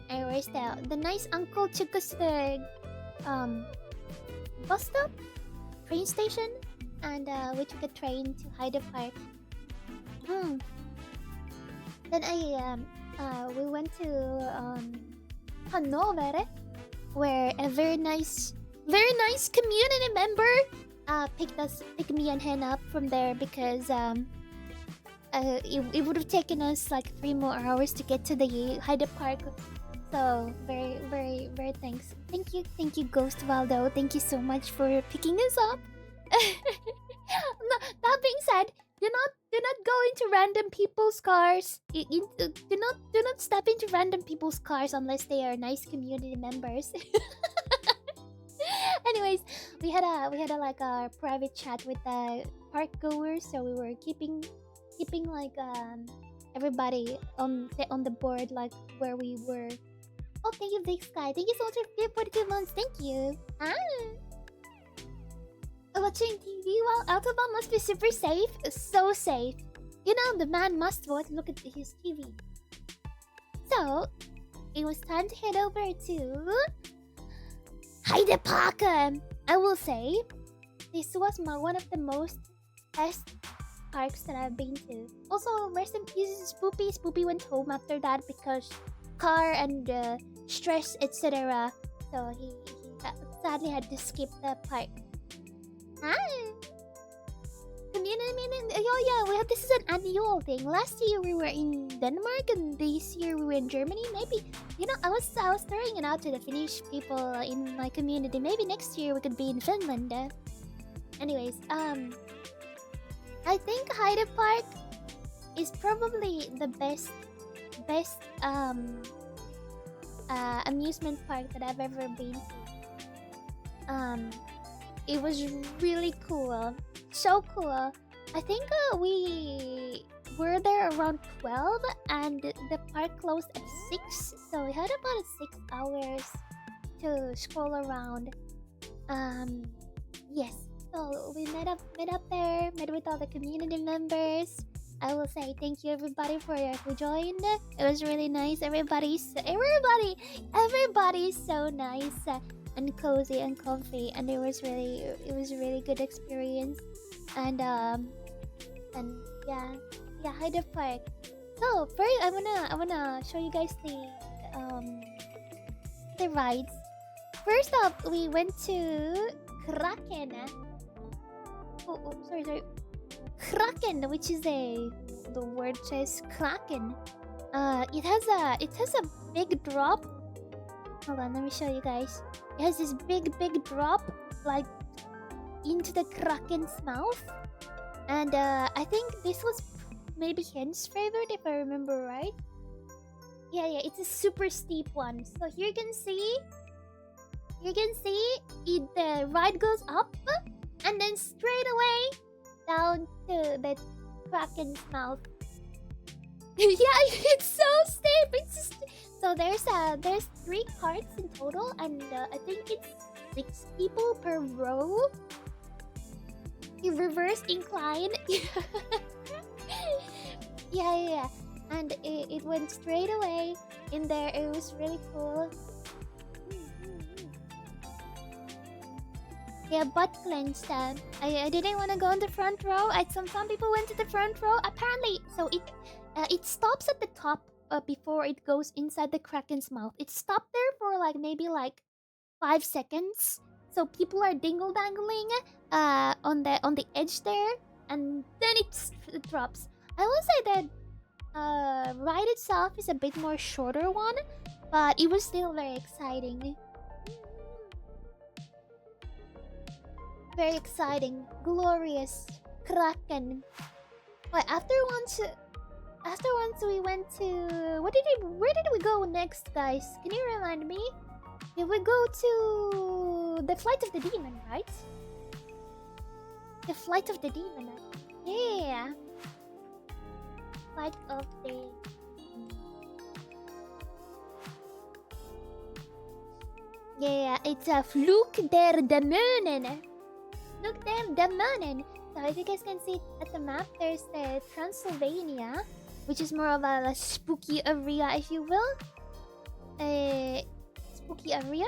Anyways, the nice uncle took us to the bus stop, train station, and we took a train to Hyde Park. Then we went to Hanover, where a very nice community member picked me and Hen up from there, because it would have taken us like 3 more hours to get to the Hyde Park. So very thanks. Thank you, Ghost Valdo. Thank you so much for picking us up. No, that being said, do not go into random people's cars. Do not step into random people's cars unless they are nice community members. Anyways, we had a like a private chat with the park goers, so we were keeping like everybody on the board, like where we were. Oh, thank you, Big Sky. Thank you so much for 42 months. Thank you. Watching TV while Autobahn must be super safe. So safe. You know, the man must look at his TV. So, it was time to head over to Hyde Park. I will say, this was one of the most best parks that I've been to. Also, rest in peace, Spoopy. Spoopy went home after that because car and stress, etc. So he sadly had to skip the park. Community meeting. Oh yeah, this is an annual thing. Last year we were in Denmark, and this year we were in Germany. Maybe, I was throwing it out to the Finnish people in my community. Maybe next year we could be in Finland. Anyways, I think Hyde Park is probably the best amusement park that I've ever been to. It was really cool. So cool. I think we were there around 12, and the park closed at 6, so we had about 6 hours to stroll around. Yes. So we met up there, met with all the community members. I will say thank you everybody who joined. It was really nice. Everybody's so nice and cozy and comfy, and it was a really good experience. And yeah, Hyde Park. So first, I wanna show you guys the rides. First up, we went to Kraken. Sorry. Kraken, which is the word says Kraken. It has a big drop. Hold on, let me show you guys. It has this big drop, like into the Kraken's mouth, and I think this was maybe Hen's favorite if I remember right. Yeah, it's a super steep one. So here you can see the ride goes up and then straight away down to the Kraken's mouth. Yeah, it's so steep. So there's 3 carts in total, and I think it's 6 people per row. In reverse incline. Yeah. And it went straight away in there. It was really cool. Yeah, butt clenched. I didn't want to go in the front row. Some people went to the front row. Apparently, so it stops at the top before it goes inside the Kraken's mouth. It stopped there for maybe 5 seconds. So people are dingle dangling on the edge there, and then it drops. I will say that ride itself is a bit more shorter one, but it was still very exciting. Very exciting, glorious Kraken. But after once we went to where did we go next, guys? Can you remind me? Did we go to the Flight of the Demon, right? The Flight of the Demon. Yeah. Flight of the... Yeah, it's a Flug der Dämonen. Flug der Dämonen. So as you guys can see at the map, there's the Transylvania, which is more of a spooky area, if you will. Spooky area.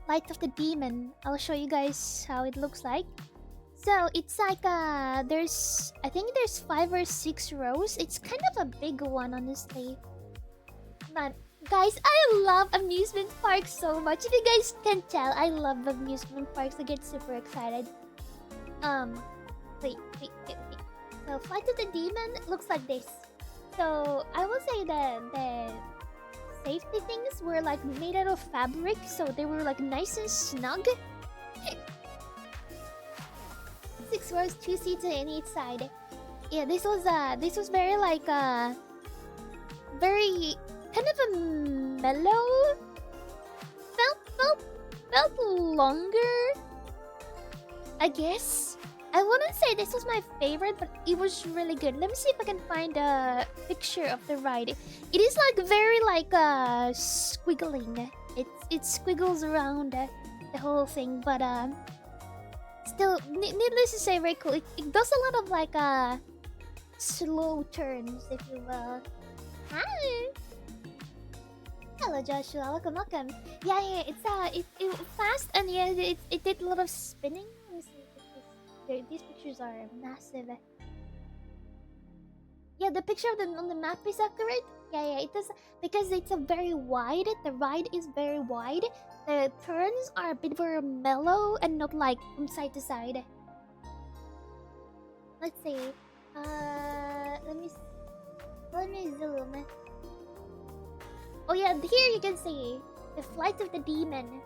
Light of the Demon. I'll show you guys how it looks like. So it's like I think there's 5 or 6 rows. It's kind of a big one, honestly. But guys, I love amusement parks so much. If you guys can tell, I love amusement parks. I get super excited. Wait. So Flight of the Demon looks like this. So I will say that the safety things were made out of fabric, so they were nice and snug. 6 rows, 2 seats on each side. Yeah, this was very very kind of a mellow. Felt longer, I guess. I wouldn't say this was my favorite, but it was really good. Let me see if I can find a picture of the ride. It is very squiggling. It squiggles around the whole thing, but still, needless to say, very cool. It does a lot of slow turns, if you will. Hi. Hello, Joshua. Welcome. Yeah. It fast, and yeah, it did a lot of spinning. Let me see. These pictures are massive. Yeah, the picture on the map is accurate. Yeah, it does, because it's a very wide. The ride is very wide. The turns are a bit more mellow and not from side to side. Let's see. Let me zoom. Oh yeah, here you can see the Flight of the Demon.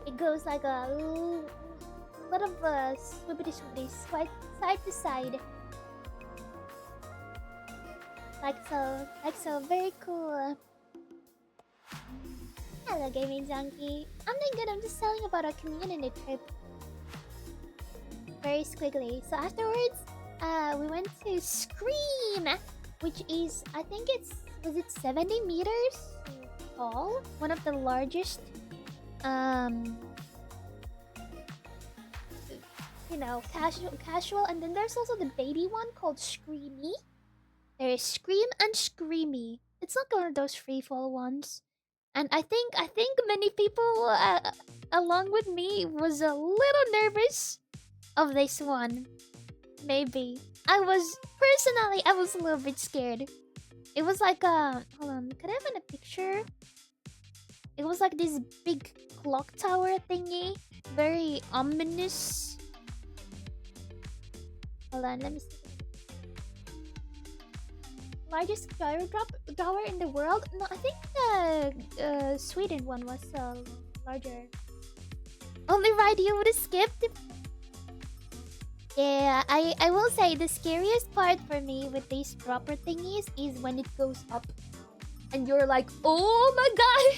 It goes a lot of swibbity side to side. Like so, very cool. Hello, Gaming Junkie. I'm doing good. I'm just telling about our community trip. Very squiggly. So afterwards, we went to Scream, which is, I think was it 70 meters tall? One of the largest, casual. And then there's also the baby one called Screamy. There is Scream and Screamy. It's not one of those free fall ones. And I think many people, along with me, was a little nervous of this one. Maybe. I was a little bit scared. It was hold on, can I find a picture? It was this big clock tower thingy. Very ominous. Hold on, let me see. largest gyro tower in the world. No, I think the Sweden one was larger. Only ride you would have skipped. Yeah, I will say the scariest part for me with these dropper thingies is when it goes up, and you're like, oh my god,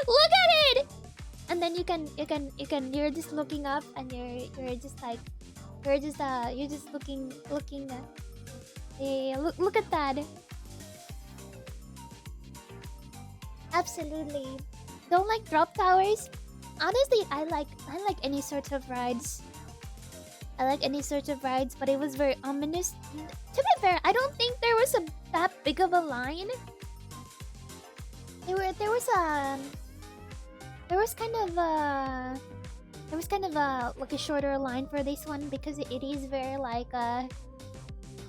look at it! And then you're just looking up, and you're just like, you're just looking. Yeah, look at that. Absolutely. Don't like drop towers. Honestly, I like any sort of rides. I like any sort of rides, but it was very ominous. To be fair, I don't think there was that big of a line. There was kind of like a shorter line for this one because it is very like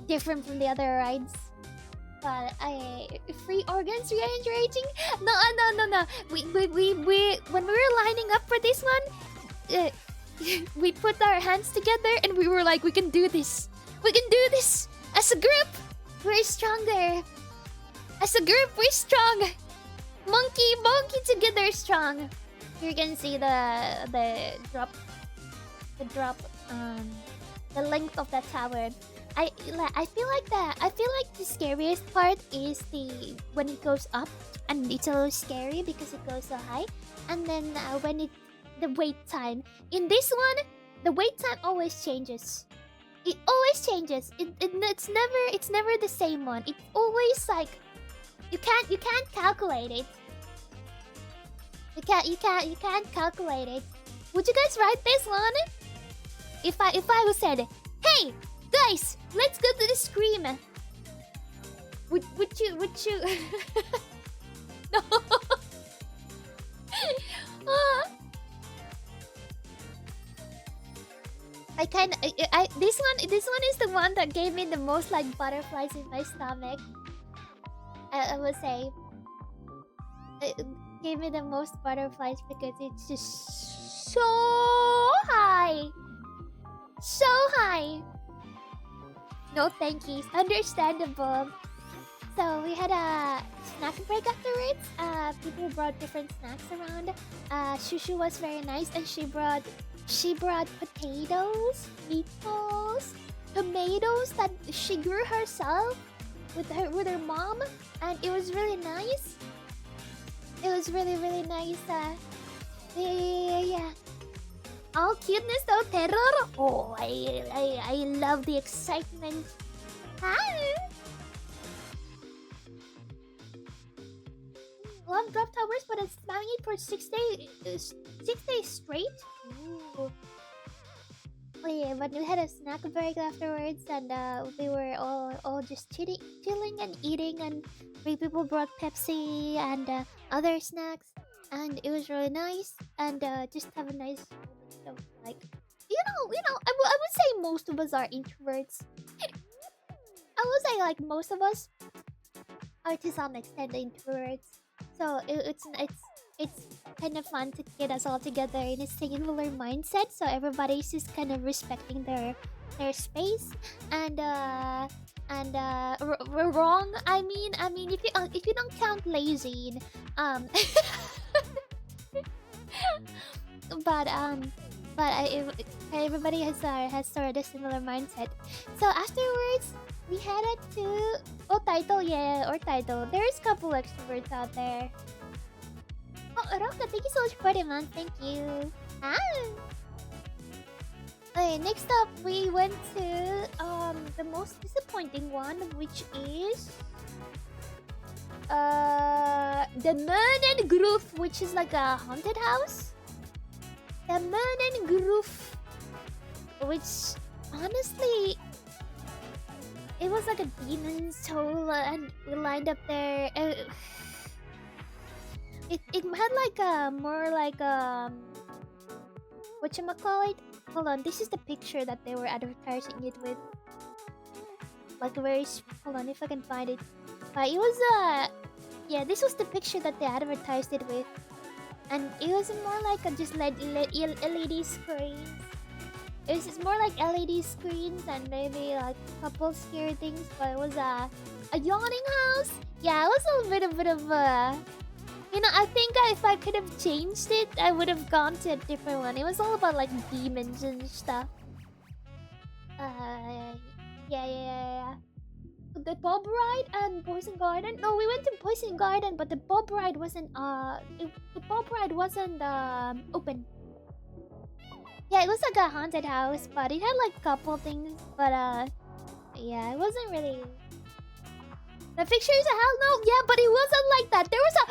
different from the other rides. But free organs regenerating? No. We when we were lining up for this one, we put our hands together and we were like, we can do this. We can do this. As a group, we're stronger. As a group, we're strong. Monkey together strong. You can see the drop, the length of that tower. I feel like the scariest part is when it goes up, and it's a little scary because it goes so high, and then when the wait time. In this one, the wait time always changes. It always changes. It's never the same one. It's always like you can't calculate it. You can't calculate it. Would you guys ride this one? If I was said, hey guys, let's go to the Scream. Would you? No. This one is the one that gave me the most like butterflies in my stomach. I would say it gave me the most butterflies because it's just so high. So high. No thankies. Understandable. So we had a snack break afterwards. People brought different snacks around. Shushu was very nice, and she brought potatoes, meatballs, tomatoes that she grew herself with her mom, and it was really nice. It was really nice. Yeah. All cuteness, no terror. Oh, I love the excitement. Hi. Love drop towers, but it's spamming it for 6 days straight. Ooh. Oh yeah, but we had a snack break afterwards, and we were all just chilling and eating, and people brought Pepsi and other snacks, and it was really nice, and just have a nice moment of like, I would say most of us are introverts. I would say like most of us are to some extent introverts. So it's kind of fun to get us all together in a singular mindset. So everybody's just kind of respecting their space, and wrong. I mean, if you don't count lazy, but everybody has sort of a similar mindset. So afterwards, we headed to Taito. There's a couple extroverts out there. Oh, Roka, thank you so much for the month. Thank you. Okay, next up, we went to the most disappointing one, which is the Mönen Groove, which is like a haunted house. The Mönen Groove, which honestly, it was like a demon's soul, and we lined up there. It had like a more like whatchamacallit? Hold on, this is the picture that they were advertising it with. Like very hold on if I can find it. But it was yeah, this was the picture that they advertised it with, and it was more like a just LED screens. It's more like LED screens and maybe like a couple scary things, but it was a yawning house. Yeah, it was a bit of a. You know, I think if I could have changed it, I would have gone to a different one. It was all about like demons and stuff. Yeah. The Bob Ride and Poison Garden. No, we went to Poison Garden, but the Bob Ride wasn't. The Bob Ride wasn't open. Yeah, it was like a haunted house, but it had like a couple things. But yeah, it wasn't really. The fixtures, hell no. Yeah, but it wasn't like that. There was a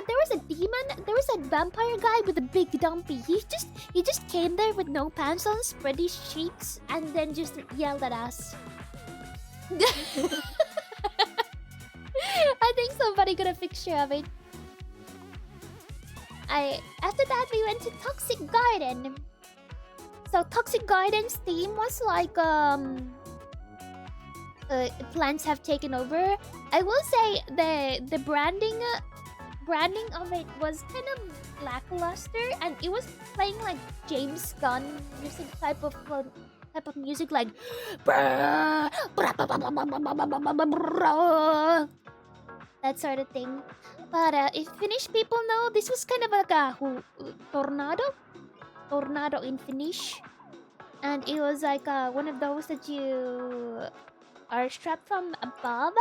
there was a demon. There was a vampire guy with a big dumpy. He just came there with no pants on, spread his cheeks, and then just yelled at us. I think somebody got a picture of it. After that we went to Toxic Garden. So Toxic Garden's theme was like plants have taken over. I will say the branding of it was kind of lackluster, and it was playing like James Gunn music type of music, like that sort of thing. But if Finnish people know, this was kind of like a tornado in Finnish, and it was like one of those that you are strapped from above.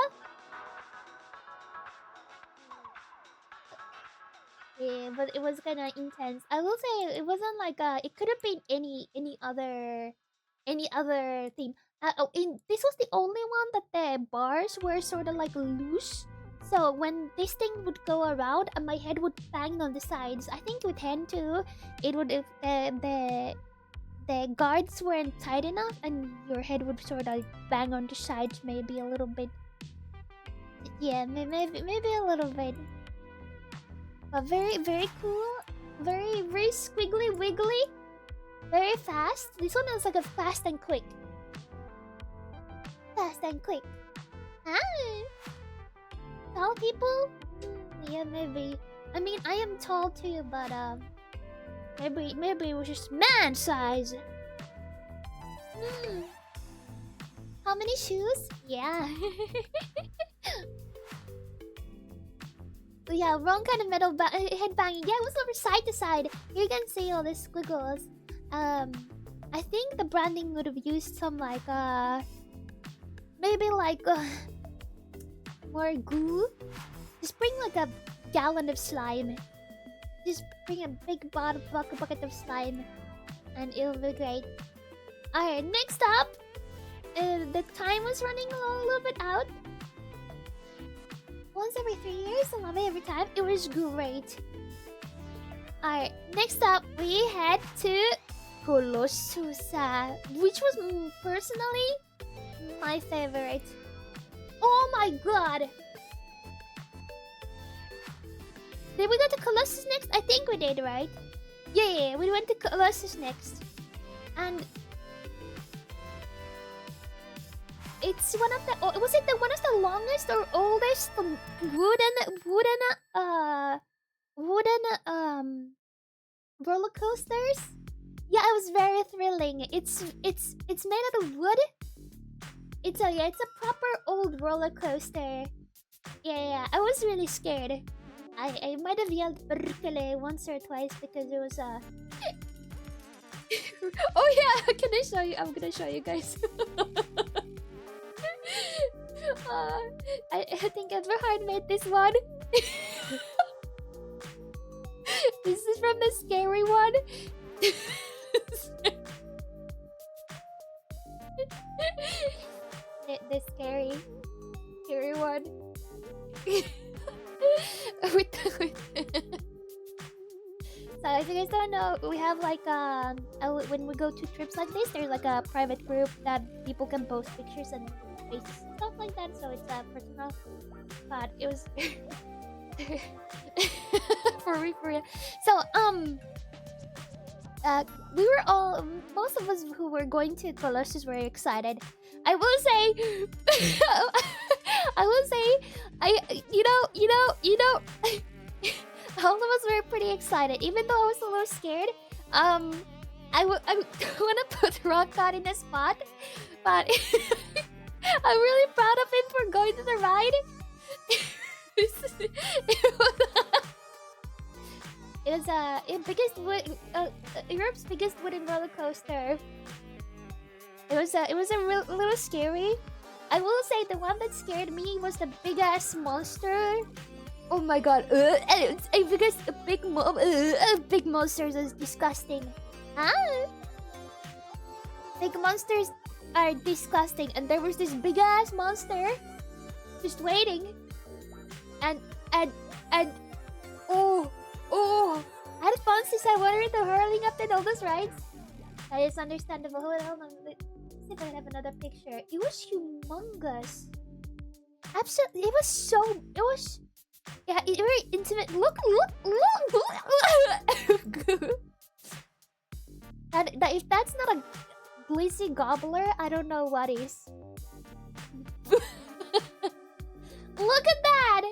Yeah, but it was kind of intense. I will say it wasn't like it could have been any other theme. This was the only one that the bars were sort of like loose. So when this thing would go around, and my head would bang on the sides. I think with Hen too, it would if the guards weren't tight enough, and your head would sort of bang on the sides, maybe a little bit. Yeah, maybe a little bit. But very cool, very squiggly wiggly, very fast. This one is like a fast and quick. Fast and quick. Hi. Tall people? Yeah, maybe. I mean, I am tall too, but maybe it was just man size. How many shoes? Yeah. Yeah, wrong kind of metal head banging. Yeah, it was over side to side. You can see all the squiggles. I think the branding would have used some like maybe like more glue. Just bring like a gallon of slime. Just bring a big bucket of slime, and it'll be great. Alright, next up, the time was running a little bit out. Once every 3 years, I love it every time. It was great. Alright, next up, we head to Colossus, which was personally my favorite. Oh my god! Did we go to Colossus next? I think we did, right? Yeah, we went to Colossus next. And it's one of the was it one of the longest or oldest wooden roller coasters? Yeah, it was very thrilling. It's made out of wood. It's a proper old roller coaster. Yeah, I was really scared. I might have yelled "Berkele" once or twice because it was oh yeah, can I show you? I'm gonna show you guys. I think Everhard made this one. This is from the scary one. the scary one. So if you guys don't know, we have like when we go to trips like this, there's like a private group that people can post pictures and faces and stuff like that. So it's personal, but it was for real. So we were all, most of us who were going to Colossus were excited. I will say, you know, all of us were pretty excited, even though I was a little scared. I wanna put Rockat in a spot, but I'm really proud of him for going to the ride. It was Europe's biggest wooden roller coaster. It was a little scary. I will say the one that scared me was the big ass monster. Oh my god! Because big monsters is disgusting. Big monsters are disgusting, and there was this big ass monster just waiting, and oh, I had fun since I wanted to hurling up all those rides. That is understandable. Hold on, let's see if I have another picture. It was humongous. Absolutely, it was. Yeah, it's very intimate. Look. That if that's not a glizzy gobbler, I don't know what is. Look at that!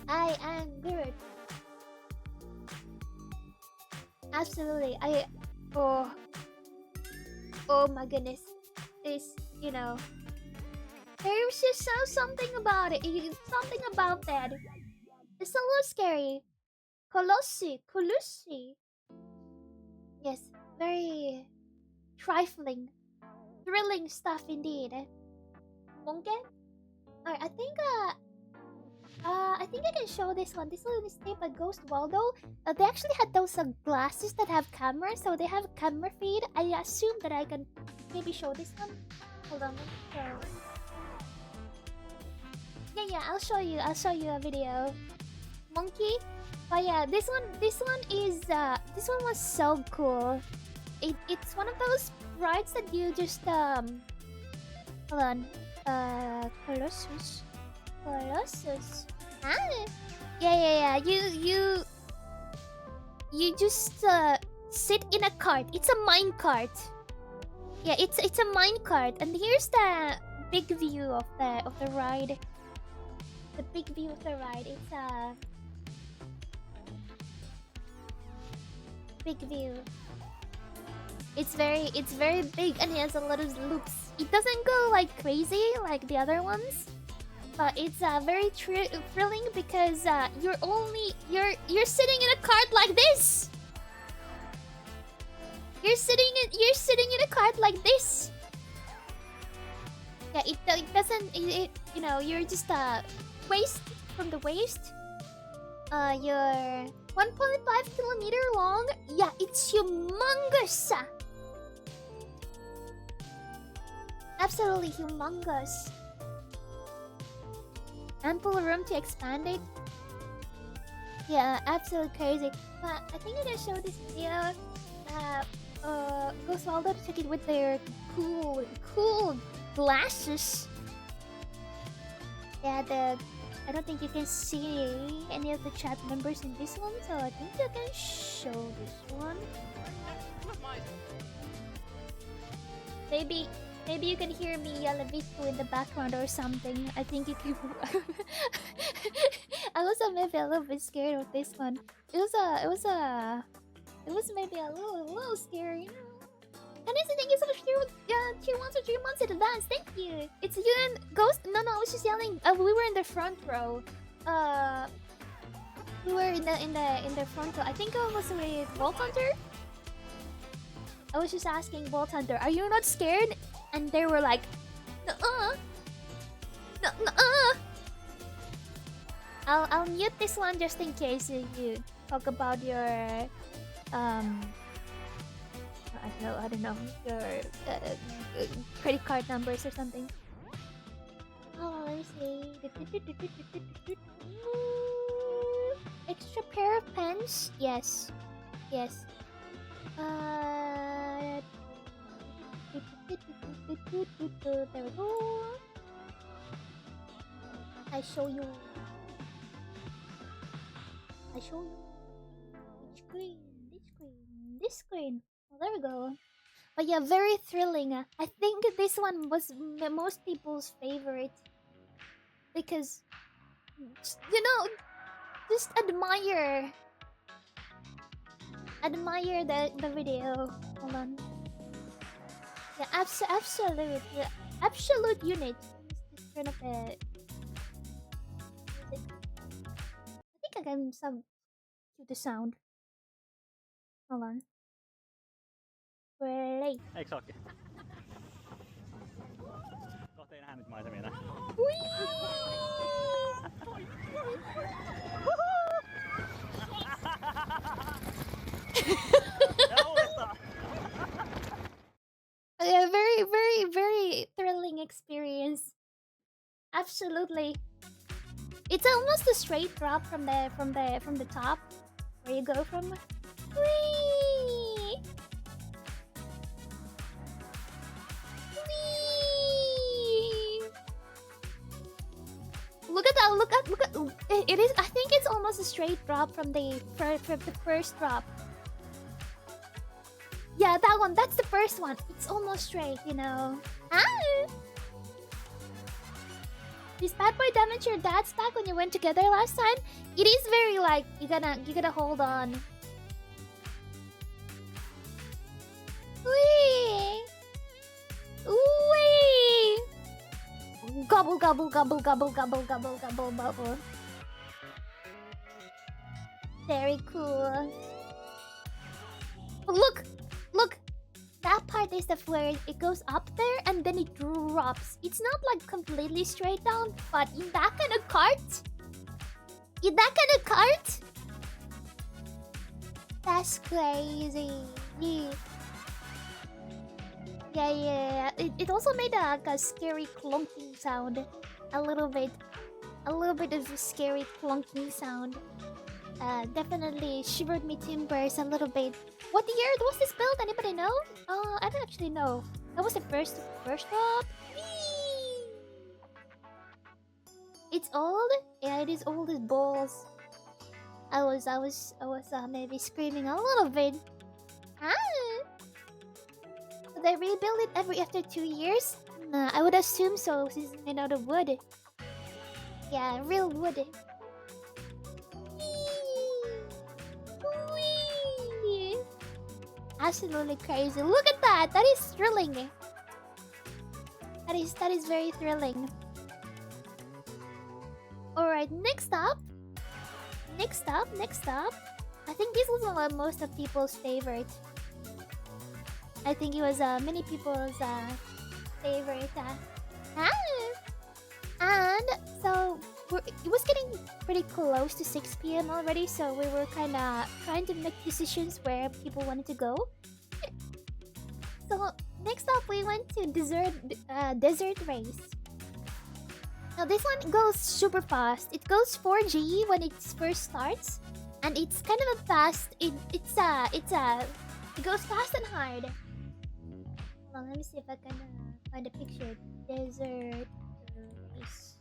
I am good. Absolutely. Oh my goodness. This, there's just something about it. Something about that. It's a little scary. Colossi. Yes, very trifling. Thrilling stuff indeed. Monkey? Alright, I think I can show this one. This one is made by Ghost Waldo. They actually had those glasses that have cameras, so they have a camera feed. I assume that I can maybe show this one. Hold on, yeah, I'll show you a video. Monkey. But yeah, this one was so cool. It's one of those rides that you just hold on. Colossus. Yeah. You just sit in a cart. It's a mine cart. Yeah, it's a mine cart, and here's the big view of the ride. The big view of the ride. It's a big view. It's very big, and it has a lot of loops. It doesn't go like crazy like the other ones, but it's very thrilling because you're sitting in a cart like this. You're sitting in a cart like this. Yeah, it doesn't you're just waist from the waist. You're 1.5 kilometer long. Yeah, it's humongous. Absolutely humongous. Ample room to expand it. Yeah, absolutely crazy. But I think I'm gonna show this video. Ghost Waldo took it with their cool glasses. Yeah, I don't think you can see any of the chat members in this one, so I think you can show this one. Maybe you can hear me yell a Viku in the background or something. I think you can. I was maybe a little bit scared of this one. It was maybe a little scary. Vanessa, thank you so much for 2 months or 3 months in advance. Thank you. It's you and Ghost. No, I was just yelling. We were in the front row. We were in the front row. I think I was with Vault Hunter. I was just asking Vault Hunter, "Are you not scared?" And they were like, "Nuh-uh. Nuh-uh." I'll mute this one just in case you talk about your I don't know, your credit card numbers or something. Oh, let me see. Extra pair of pens? Yes. There we go. I show you. This screen. Oh, there we go. But yeah, very thrilling. I think this one was most people's favorite because just admire admire the video. Hold on. Yeah, absolute. Yeah, absolute unit. Let's just turn up the music. I think I can sub to the sound. Hold on. Play. Eikö ookin? Kohta ei nähdä nyt maisemia enää. Ja uudestaan! A very thrilling experience. Absolutely. It's almost a straight drop from the top, where you go from. Whee! Whee! Look at that! Look at! It is. I think it's almost a straight drop from the first drop. Yeah, that one. That's the first one. It's almost straight, you know. Ah! This bad boy damage your dad's back when you went together last time? It is very like you gotta hold on. Wee! Wee! Gobble gobble gobble gobble gobble gobble gobble bubble. Very cool. Look! Look! That part is the where it goes up there and then it drops. It's not like completely straight down, but in that kind of cart, that's crazy. Yeah. It also made like a scary clunking sound, a little bit of a scary clunking sound. Definitely shivered me timbers a little bit. What year was this build? Anybody know? I don't actually know. That was the first drop. Whee! It's old. Yeah, it is old as balls. I was maybe screaming a little bit. So they rebuild it after 2 years? Nah, I would assume so since it's made out of wood. Yeah, real wood. Whee! Absolutely crazy. Look at that! That is thrilling. That is very thrilling. Alright, next up. I think this was one of most of people's favorite. I think it was many people's favorite. And so it was getting pretty close to 6 p.m. already, so we were kind of trying to make decisions where people wanted to go. So next up, we went to desert race. Now this one goes super fast. It goes 4G when it first starts, and it's kind of a fast. It goes fast and hard. Well, let me see if I can find a picture. Desert race.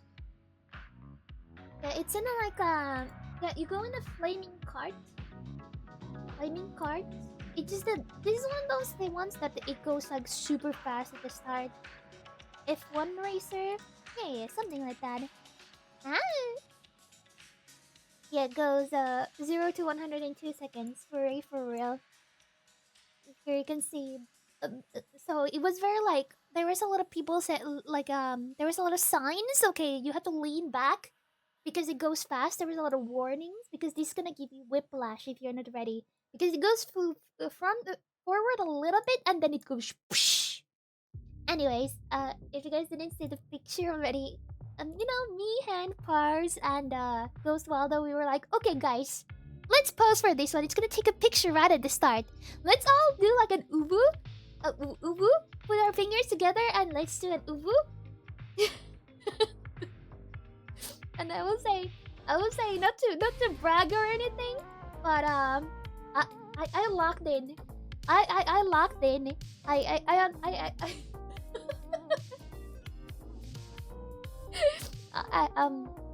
Yeah, it's in a like a yeah. You go in a flaming cart. It's just that this is one of those ones that it goes like super fast at the start. F1 racer. Yeah, something like that. Yeah, it goes 0 to 102 seconds for real. Here you can see. So it was very like there was a lot of people said like there was a lot of signs. Okay, you have to lean back because it goes fast. There was a lot of warnings because this is gonna give you whiplash if you're not ready. Because it goes forward a little bit and then it goes. Psh. Anyways, if you guys didn't see the picture already, you know, me, Han, Pars, and Ghost Waldo, we were like, okay, guys, let's pause for this one. It's gonna take a picture right at the start. Let's all do like an ubu, put our fingers together, and let's do an ubu. And I will say, not to brag or anything, but I locked in. I locked in.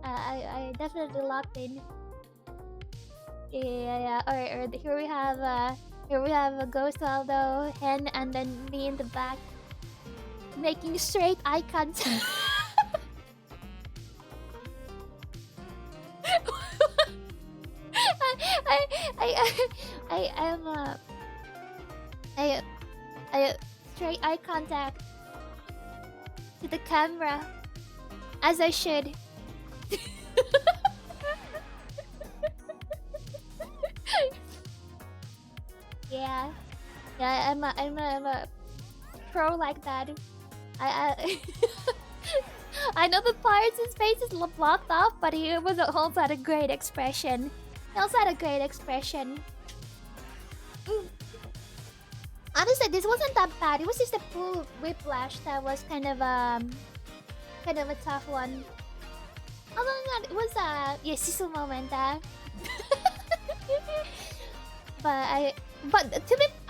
I definitely locked in. Yeah. Alright, here we have a Ghost Waldo, Hen, and then me in the back, making straight eye contact. I'm I straight eye contact to the camera as I should. Yeah, yeah. I'm a pro like that. I I know the pirate's face is blocked off, but he was also had a great expression. He also had a great expression. Honestly, this wasn't that bad. It was just a full whiplash that was kind of a tough one. Other than that, it was yeah, Sisu moment. But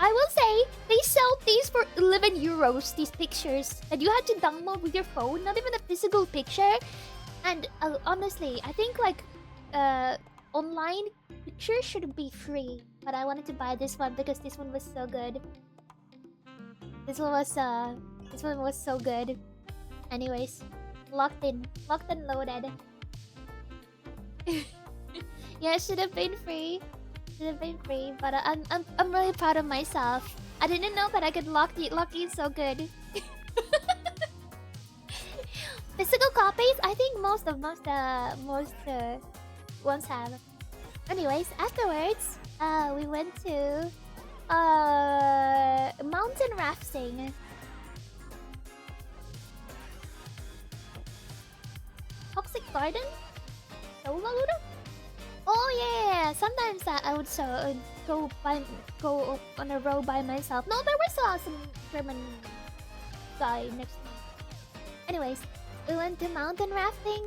I will say they sell these for 11 euros. These pictures that you had to download with your phone, not even a physical picture. And honestly, I think like online pictures should be free. But I wanted to buy this one because this one was so good. This one was so good. Anyways, locked and loaded. Yeah, it should have been free. But I'm really proud of myself. I didn't know that I could lock in so good. Physical copies, I think most ones have. Anyways, afterwards, we went to mountain rafting. Toxic Garden? Solo? Oh yeah, sometimes I would go on a row by myself. No, there was some German guy next to me. Anyways, we went to mountain rafting.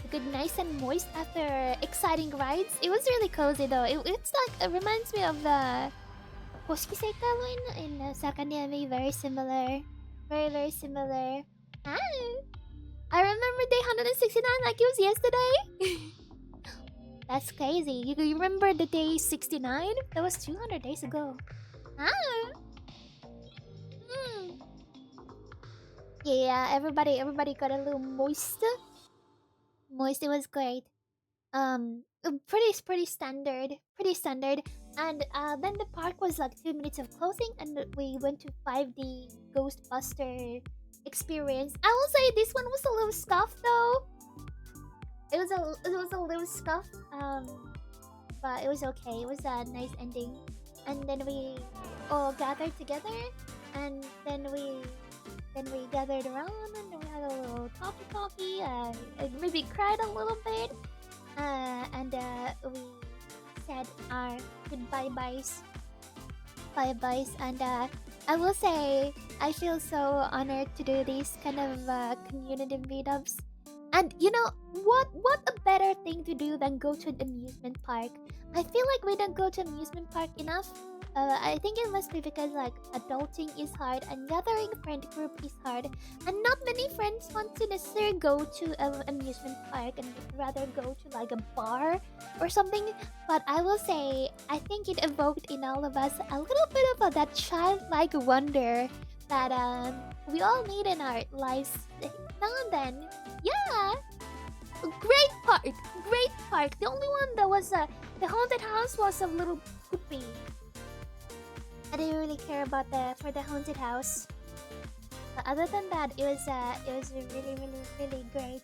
We got nice and moist after exciting rides. It was really cozy though. It's like it reminds me of the Hoshikiseka line in Sakaniami. Very similar. Very similar. Ah, I remember day 169 like it was yesterday. That's crazy. You remember the day 69? That was 200 days ago. Ah. Yeah, everybody got a little moist. Moist, it was great. Pretty standard. And then the park was like 2 minutes of closing, and we went to 5D Ghostbuster experience. I will say this one was a little scuffed though. It was a little scuffed, but it was okay. It was a nice ending, and then we all gathered together, and then we gathered around, and we had a little talkie. I maybe cried a little bit, and we said our bye-byes, and I will say I feel so honored to do these kind of community meetups. And you know what a better thing to do than go to an amusement park. I feel like we don't go to amusement park enough. I think it must be because like adulting is hard and gathering friend group is hard, and not many friends want to necessarily go to an amusement park and rather go to like a bar or something. But I will say I think it evoked in all of us a little bit of that childlike wonder that we all need in our lives now and then. Yeah, great park. The only one that was the haunted house was a little poopy. I didn't really care about the haunted house. But other than that, it was really great.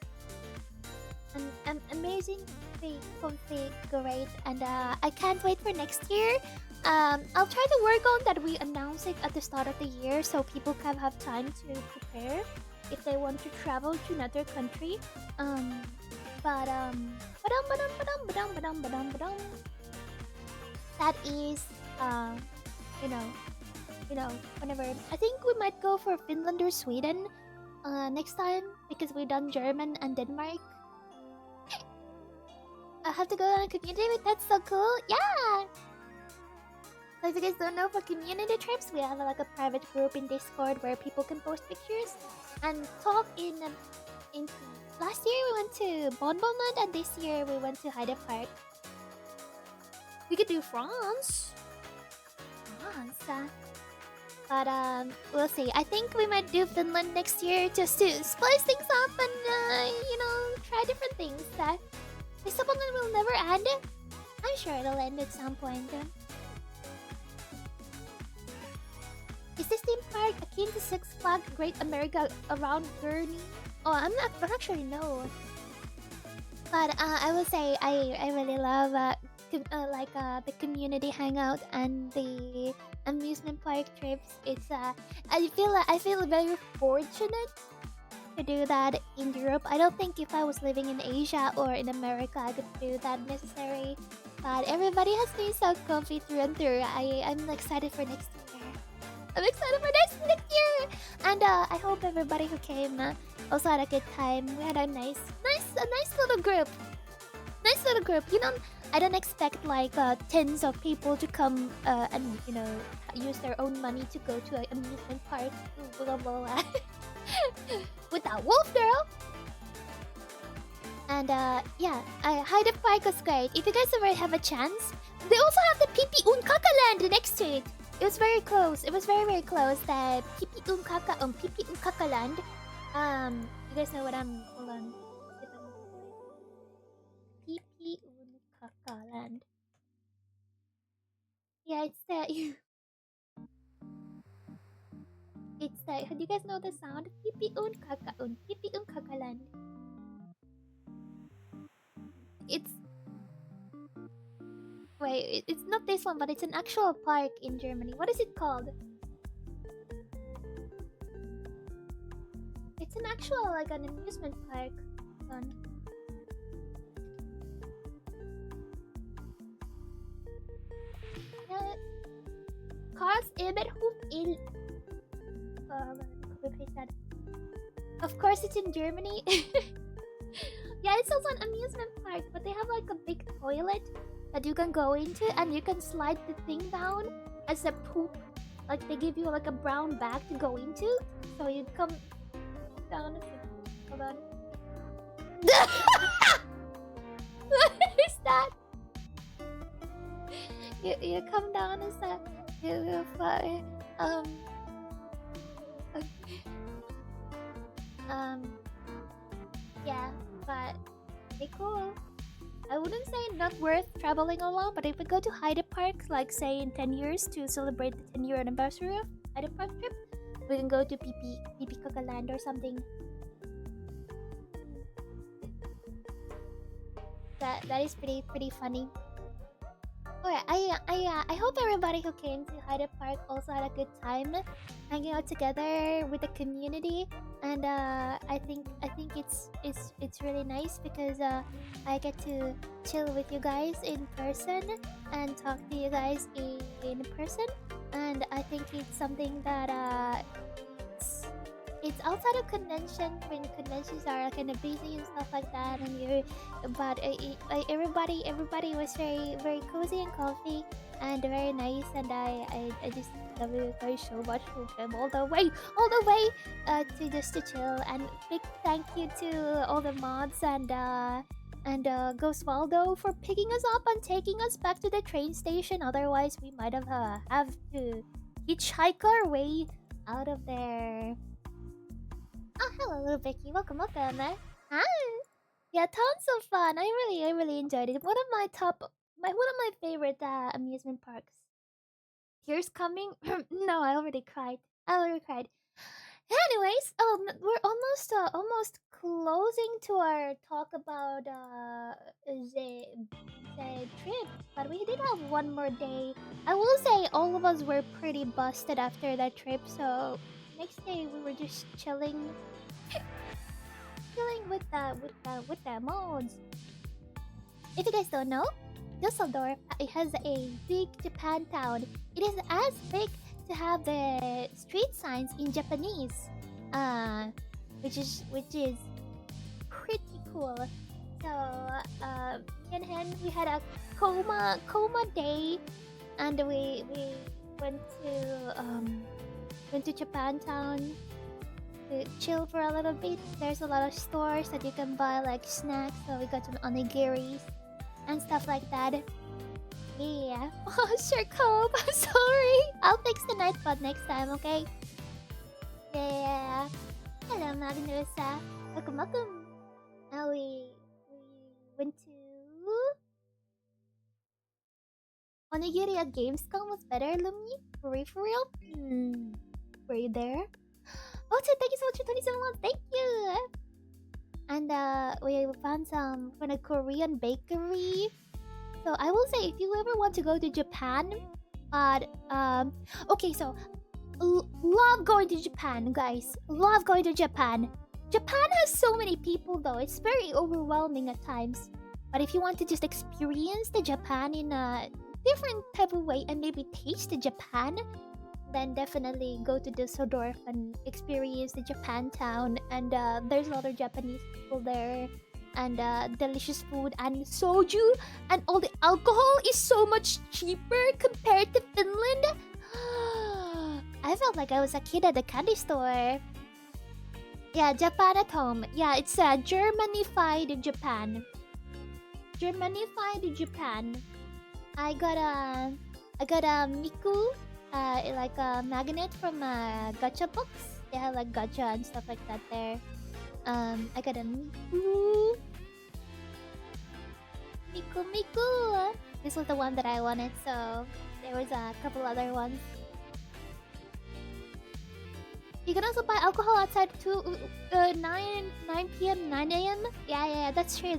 And amazing, comfy, great. And I can't wait for next year. I'll try to work on that. We announce it at the start of the year so people can have time to prepare if they want to travel to another country. That is you know, whenever I think we might go for Finland or Sweden next time because we've done German and Denmark. I have to go on a community trip. That's so cool. Yeah. So if you guys don't know, for community trips, we have like a private group in Discord where people can post pictures and talk in last year we went to Bonbonland, and this year we went to Hyde Park. We could do France. But we'll see. I think we might do Finland next year just to spice things up and try different things. This supplement will never end. I'm sure it'll end at some point. Is this theme park akin to Six Flags Great America around Gurney? Oh, I'm not actually no. But I will say I really love the community hangout and the amusement park trips. It's I feel very fortunate to do that in Europe. I don't think if I was living in Asia or in America I could do that necessary. But everybody has been so comfy through and through. I'm excited for next year. I'm excited for next year. And I hope everybody who came also had a good time. We had a nice little group. Nice little group. You know, I don't expect like tens of people to come and use their own money to go to an amusement park. Blah blah blah. With that wolf girl. And yeah, Hyde Park was great. If you guys ever have a chance, they also have the Pipi Unkaka land next to it. It was very close. It was very close. The Pipi Unkaka land. You guys know what I'm. Hold on. Pipi Unkaka land. Yeah, it's that. It's that. Do you guys know the sound? Pipi Unkaka land. It's. Wait, it's not this one, but it's an actual park in Germany. What is it called? It's an actual, like, an amusement park. Hold on. Karls Eberhof il... Of course it's in Germany. Yeah, it's also an amusement park, but they have like a big toilet that you can go into and you can slide the thing down as a poop. Like they give you like a brown bag to go into. So you come down as a... Hold on. What is that? You come down as a... Yeah, but pretty cool. I wouldn't say not worth traveling along, but if we go to Hyde Park, like say in 10 years to celebrate the 10-year anniversary of Hyde Park trip, we can go to Pipi Kaka Land or something. That is pretty funny. Alright, I hope everybody who came to Hyde Park also had a good time hanging out together with the community, and I think it's really nice because I get to chill with you guys in person and talk to you guys in person, and I think it's something that it's outside of convention when conventions are kind of busy and stuff like that, and everybody was very cozy and comfy and very nice, and I just love you guys so much who came all the way to just to chill. And big thank you to all the mods and Ghost Waldo for picking us up and taking us back to the train station. Otherwise we might have to hitchhike our way out of there. Oh, hello, little Becky. Welcome. Hi. Yeah, tons of fun. I really enjoyed it. One of my favorite amusement parks. Tears coming? No, I already cried. Anyways, we're almost closing to our talk about the trip, but we did have one more day. I will say all of us were pretty busted after that trip, so next day we were just chilling with the mods. If you guys don't know, Dusseldorf it has a big Japantown. It is as big to have the street signs in Japanese, which is pretty cool. So me and Hen, we had a coma day, and we went to Japantown to chill for a little bit. There's a lot of stores that you can buy like snacks, so we got some onigiris and stuff like that. Yeah. Oh, sure, Cobb. I'm sorry. I'll fix the night spot next time, okay? Yeah. Hello, Magnusa. Welcome. Now we went to Onigiri at Gamescom was better, Lumi? For real? Were you there? Oh, thank you so much for 27 months. Thank you. And we found some from a Korean bakery. So I will say, if you ever want to go to Japan, okay, so love going to Japan, guys. Love going to Japan. Japan has so many people, though. It's very overwhelming at times. But if you want to just experience the Japan in a different type of way and maybe taste the Japan, then definitely go to Düsseldorf and experience the Japantown. And there's a lot of Japanese people there, and delicious food and soju, and all the alcohol is so much cheaper compared to Finland. I felt like I was a kid at the candy store. Yeah, Japan at home. Yeah, it's Germanified Japan. Germanified Japan. I got a Miku, like a magnet from a gacha box. They have like gacha and stuff like that there. I got a Miku. Miku. This was the one that I wanted, so there was a couple other ones. You can also buy alcohol outside too. 9 p.m., 9 a.m. Yeah, that's true.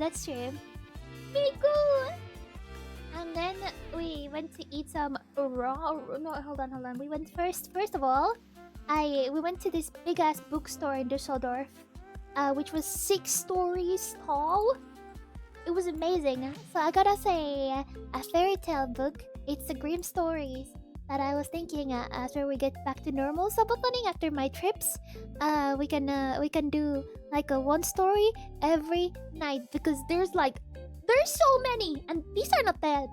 Miku. And then we went to eat some raw. No, hold on. We went first of all. We went to this big ass bookstore in Düsseldorf, which was 6 stories tall. It was amazing. So I gotta say, a fairy tale book. It's the Grimm stories that I was thinking. After we get back to normal subotoning after my trips, we can do like a 1 story every night, because there's so many, and these are not the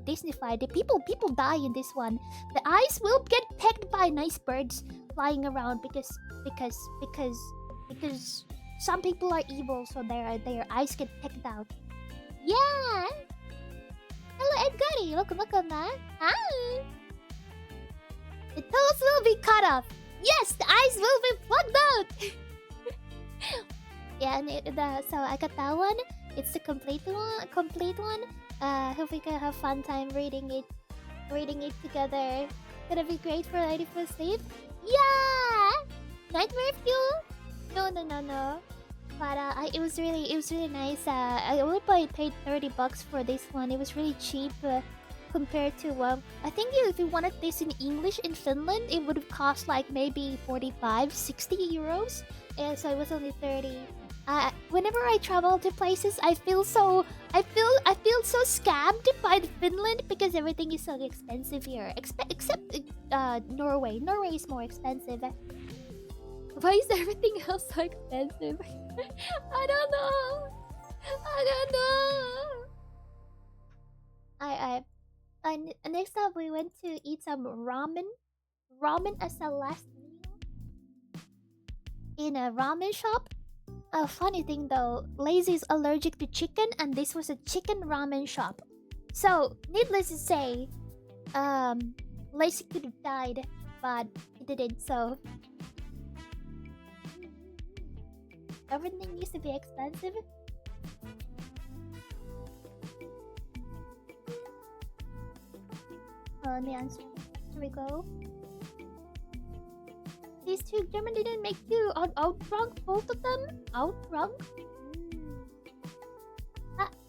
Disneyfied. The people die in this one. The eyes will get pecked by nice birds flying around because some people are evil, so their eyes get pecked out. Yeah. Hello, Edgary. Welcome, man. Hi. The toes will be cut off. Yes, the eyes will be plugged out. Yeah, and so I got that one. It's the complete one. Hope we can have fun time reading it together. Gonna be great for ready for sleep. Yeah. Nightmare Fuel. No. But it was really nice. I only paid $30 for this one. It was really cheap compared to I think if you wanted this in English in Finland, it would have cost like maybe 45-60 euros. So it was only 30. Whenever I travel to places, I feel so scammed by Finland because everything is so expensive here. Except Norway. Norway is more expensive. Why is everything else so expensive? I don't know. Next up, we went to eat some ramen. Ramen as a last meal in a ramen shop. A funny thing though, Lazy is allergic to chicken, and this was a chicken ramen shop. So, needless to say, Lazy could have died, but he didn't. So everything used to be expensive. Let me answer. Here we go. These 2 German didn't make you outrunk both of them? Outrunk?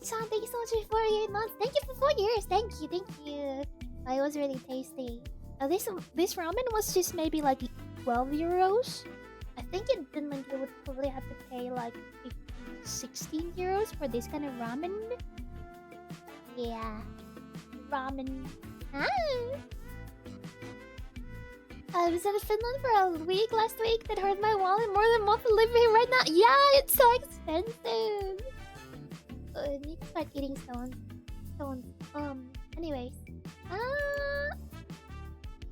Sean, thank you so much for 48 months. Thank you for 4 years. Thank you. It was really tasty. This ramen was just maybe like 12 euros. I think in Finland you would probably have to pay like 16 euros for this kind of ramen. Yeah. Ramen. I was in Finland for a week last week. That hurt my wallet more than month of living right now. Yeah, it's so expensive. I need to start eating stones. Anyways.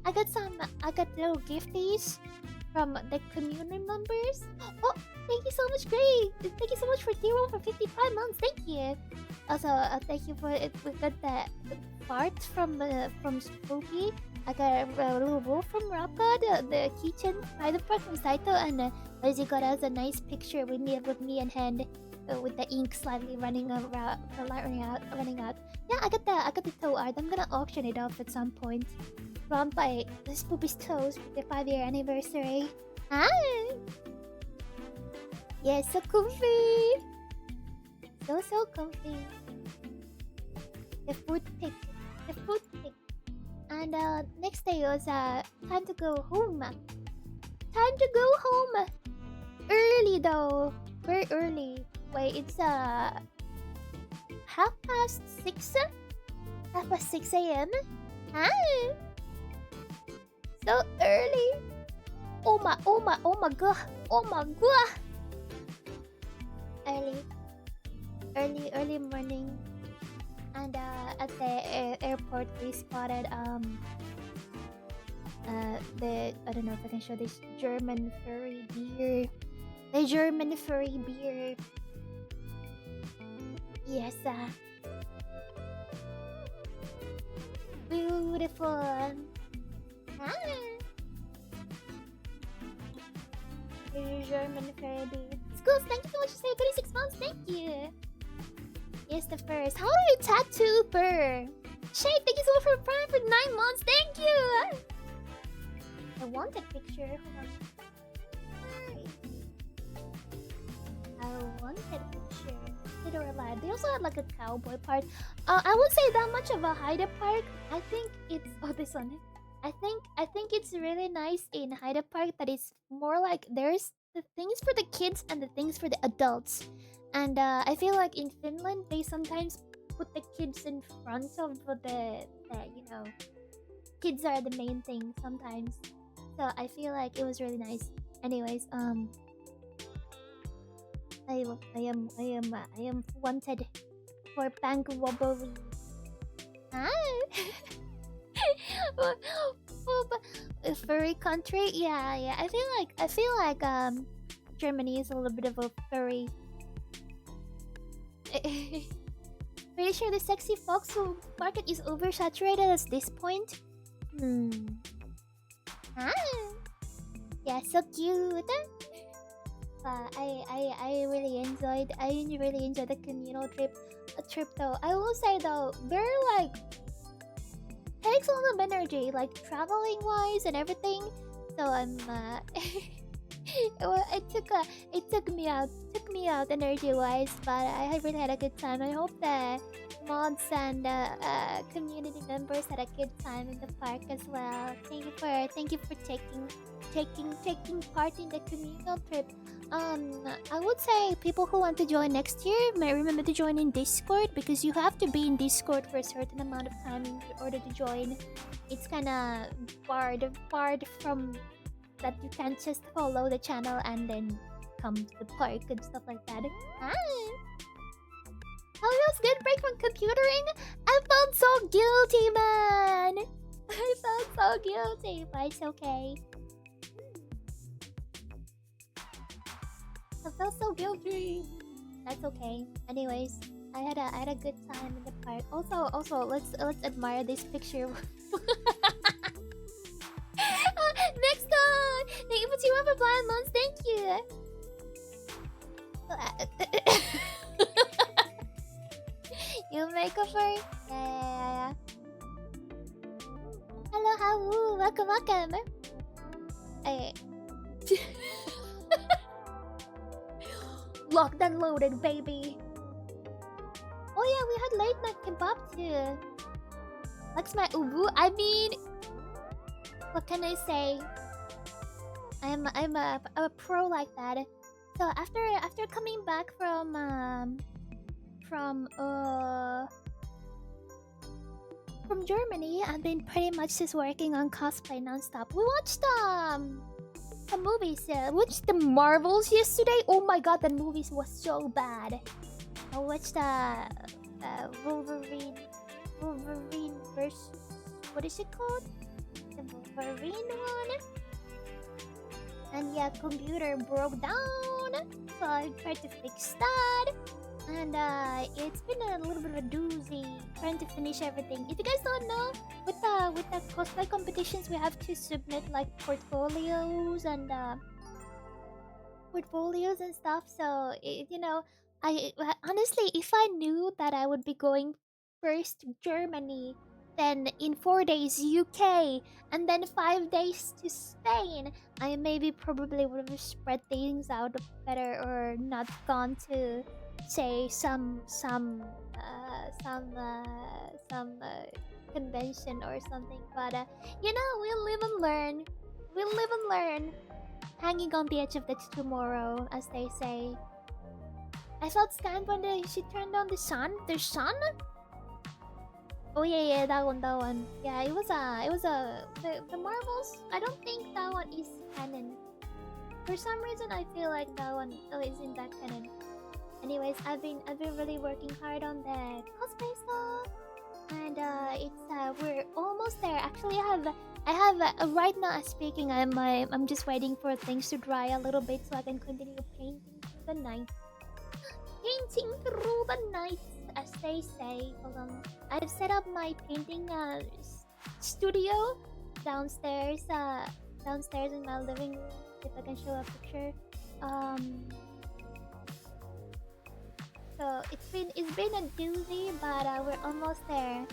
I got little gifties from the community members. Oh, thank you so much, Greg. Thank you so much for T-Roll for 55 months. Thank you. Also, thank you for it. We got the parts from Spooky. I got a little wolf from Rappa, the keychain by the park from Saito, and Lazy got us a nice picture with me and Hand, with the ink slightly running out. Yeah, I got the toe art. I'm gonna auction it off at some point. Run by the Spoopy's Toes for the 5-year anniversary. Ah! Yes, so comfy! So comfy. The food pick. The food pick. And next day was time to go home. Time to go home! Early though. Very early. Wait, it's 6:30? 6 a.m.? Hi! So early! Oh my god! Oh my god! Early morning. And at the airport we spotted the, I don't know if I can show this, German furry beer. The German furry beer. Yes, beautiful. The German furry beer. Schools, thank you so much for saying 36 months. Thank you. Yes, the first. How do you tattoo fur? Shade, thank you so much for Prime for 9 months. Thank you. I wanted picture. Hold on. I wanted picture. They were alive. They also had like a cowboy part. I wouldn't say that much of a Haida Park. I think it's this one. I think it's really nice in Haida Park that it's more like there's the things for the kids and the things for the adults. And I feel like in Finland they sometimes put the kids in front of the kids are the main thing sometimes. So I feel like it was really nice. Anyways, I am wanted for bank robbery. Furry country? Yeah. I feel like Germany is a little bit of a furry. Pretty sure the sexy fox market is oversaturated at this point. Yeah, so cute. I really enjoyed the communal trip though. I will say though, they're like takes a lot of energy, like traveling wise and everything. So I'm it took me out energy wise, but I really had a good time. I hope the mods and community members had a good time in the park as well. Thank you for taking part in the communal trip. I would say people who want to join next year may remember to join in Discord, because you have to be in Discord for a certain amount of time in order to join. It's kinda barred from that. You can't just follow the channel and then come to the park and stuff like that. How was good break from computering? I felt so guilty, man. I felt so guilty, but it's okay. I felt so guilty. That's okay. Anyways, I had a good time in the park. Also, let's admire this picture. Next one. Thank you for 2 for blind months. Thank you. You make a fur? Yeah. Hello, how? Welcome. Hey. Locked and loaded, baby. Oh yeah, we had late night kebab too. That's my ubu. I mean, what can I say? I'm a pro like that. So after coming back from Germany, I've been pretty much just working on cosplay nonstop. We watched some movies. Watched the Marvels yesterday. Oh my god, the movies was so bad. I watched Wolverine versus, what is it called? The Wolverine one. And yeah, computer broke down, so I tried to fix that. And it's been a little bit of a doozy trying to finish everything. If you guys don't know, with the cosplay competitions, we have to submit like portfolios and stuff. So I honestly, if I knew that I would be going first to Germany then in 4 days UK, and then 5 days to Spain. I maybe probably would have spread things out better or not gone to say some convention or something. But you know, we'll live and learn. We'll live and learn. Hanging on the edge of the tomorrow, as they say. I felt scanned when she turned on the sun. The sun? Oh yeah, that one. Yeah, it was the Marvels. I don't think that one is canon. For some reason, I feel like that one isn't that canon. Anyways, I've been really working hard on the cosplay stuff, and we're almost there. Actually, I have right now speaking. I'm just waiting for things to dry a little bit so I can continue painting through the night. Painting through the night, as they say. Hold on. I've set up my painting studio downstairs in my living room. If I can show a picture. So it's been a doozy, but we're almost there.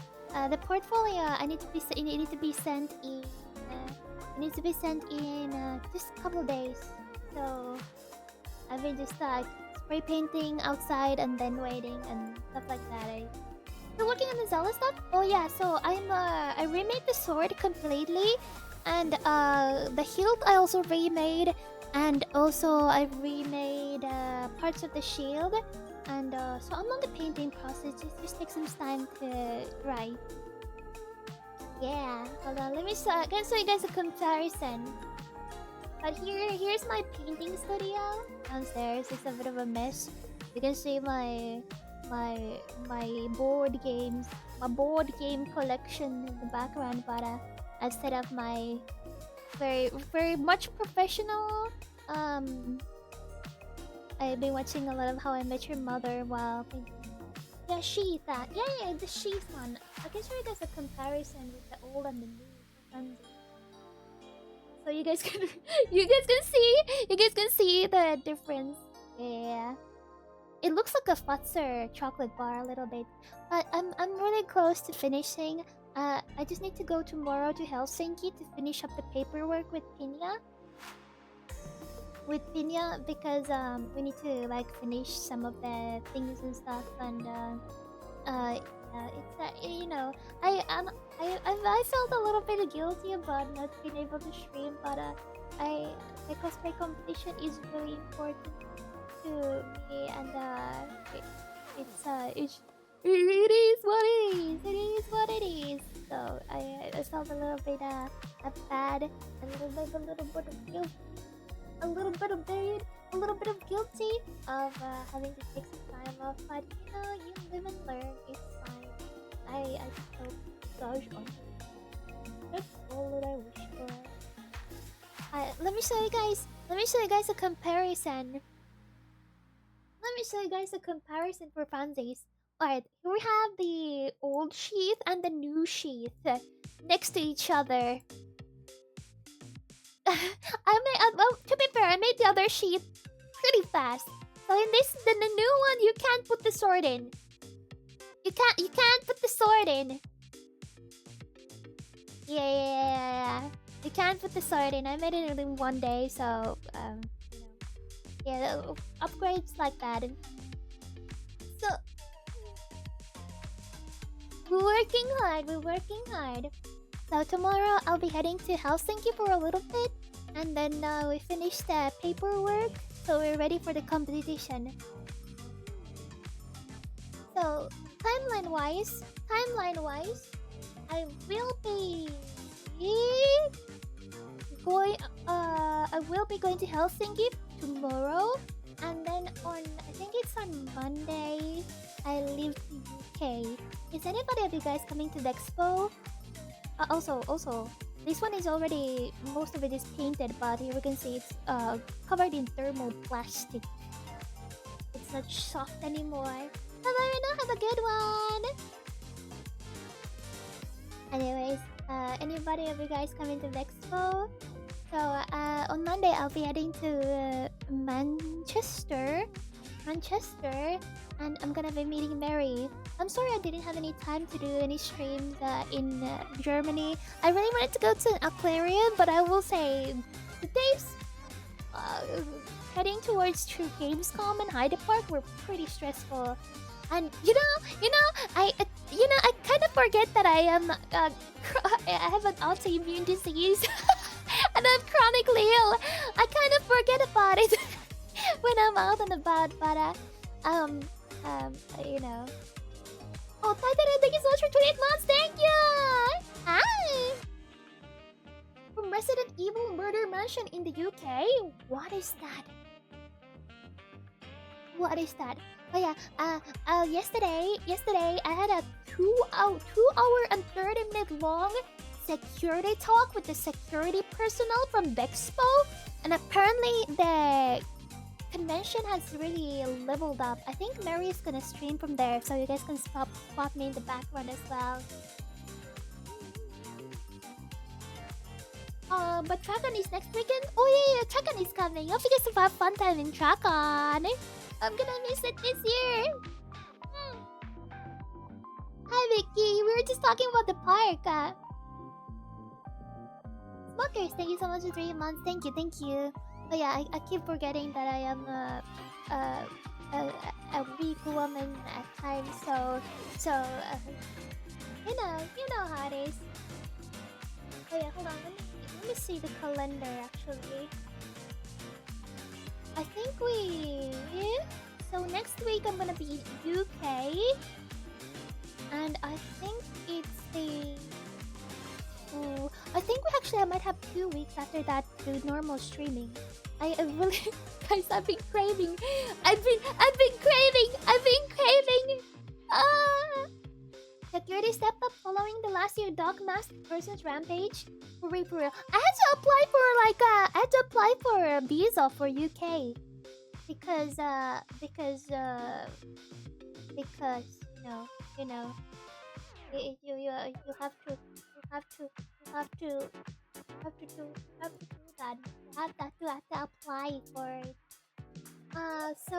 The portfolio it needs to be sent in. It needs to be sent in just a couple days. So I've been just spray painting outside and then waiting and stuff like that. Still working on the Zelda stuff? Oh yeah, so I remade the sword completely, and the hilt I also remade, and also I remade parts of the shield, and so I'm on the painting process. It just takes some time to dry. Yeah, hold on. Let me show you guys a comparison. But here's my painting studio downstairs. It's a bit of a mess. You can see my board games, my board game collection in the background. But I've set up my very much professional. I've been watching a lot of How I Met Your Mother while painting. Yeah, sheath that. Yeah, the sheath one. I can show you guys a comparison with the old and the new. So you guys can see the difference. Yeah, it looks like a Futzer chocolate bar a little bit, but I'm really close to finishing. I just need to go tomorrow to Helsinki to finish up the paperwork with Pinya. Because we need to finish some of the things and stuff, and it's you know, I felt a little bit guilty about not being able to stream, but the cosplay competition is really important to me, and it is what it is. It is what it is. So I felt a little bit bad, a little bit of guilt. A little bit of guilty of having to take some time off, but you know, you live and learn. It's fine. I just hope gosh on. That's all that I wish for. Let me show you guys a comparison. For funsies. Alright, here we have the old sheath and the new sheath next to each other. Well, to be fair, I made the other sheath pretty fast. So in the new one, you can't put the sword in. You can't put the sword in. Yeah. You can't put the sword in. I made it in one day, so yeah, upgrades like that. So we're working hard. So tomorrow I'll be heading to Helsinki for a little bit, and then we finish the paperwork, so we're ready for the competition. So timeline-wise, I will be going to Helsinki tomorrow, and then I think it's on Monday, I leave the UK. Is anybody of you guys coming to the expo? Also, this one is already, most of it is painted, but here we can see it's covered in thermoplastic. It's not soft anymore. Bye-bye, Rena, have a good one! Anyways, anybody of you guys coming to the expo? So, on Monday, I'll be heading to Manchester Manchester, and I'm gonna be meeting Mary. I'm sorry I didn't have any time to do any streams in Germany. I really wanted to go to an aquarium, but I will say the days heading towards True Gamescom and Hyde Park were pretty stressful. And I kind of forget that I am I have an autoimmune disease and I'm chronically ill. I kind of forget about it when I'm out and about, but you know. Oh, Titan, thank you so much for 28 months. Thank you. Hi. From Resident Evil Murder Mansion in the UK. What is that? What is that? Oh yeah. Yesterday I had a 2 hour and 30-minute long security talk with the security personnel from Bexpo, and apparently the convention has really leveled up. I think Mary is gonna stream from there, so you guys can spot me in the background as well. But Trakan is next weekend. Oh yeah, Trakan is coming. Hope you guys will have fun time in Trakan. I'm gonna miss it this year. Hi Vicky, we were just talking about the park. Smokers, thank you so much for 3 months. Thank you. Oh yeah, I keep forgetting that I am a weak woman at times. So you know how it is. Oh yeah, hold on. Let me see the calendar actually. I think so next week I'm gonna be in UK, and I think it's the. I think I might have 2 weeks after that to normal streaming. I really, guys, I've been craving. I've been craving. Security step up following the last year Dog Masked Person's Rampage. For real. I had to apply for a visa for UK because you know you have to do that. You have to apply for it. So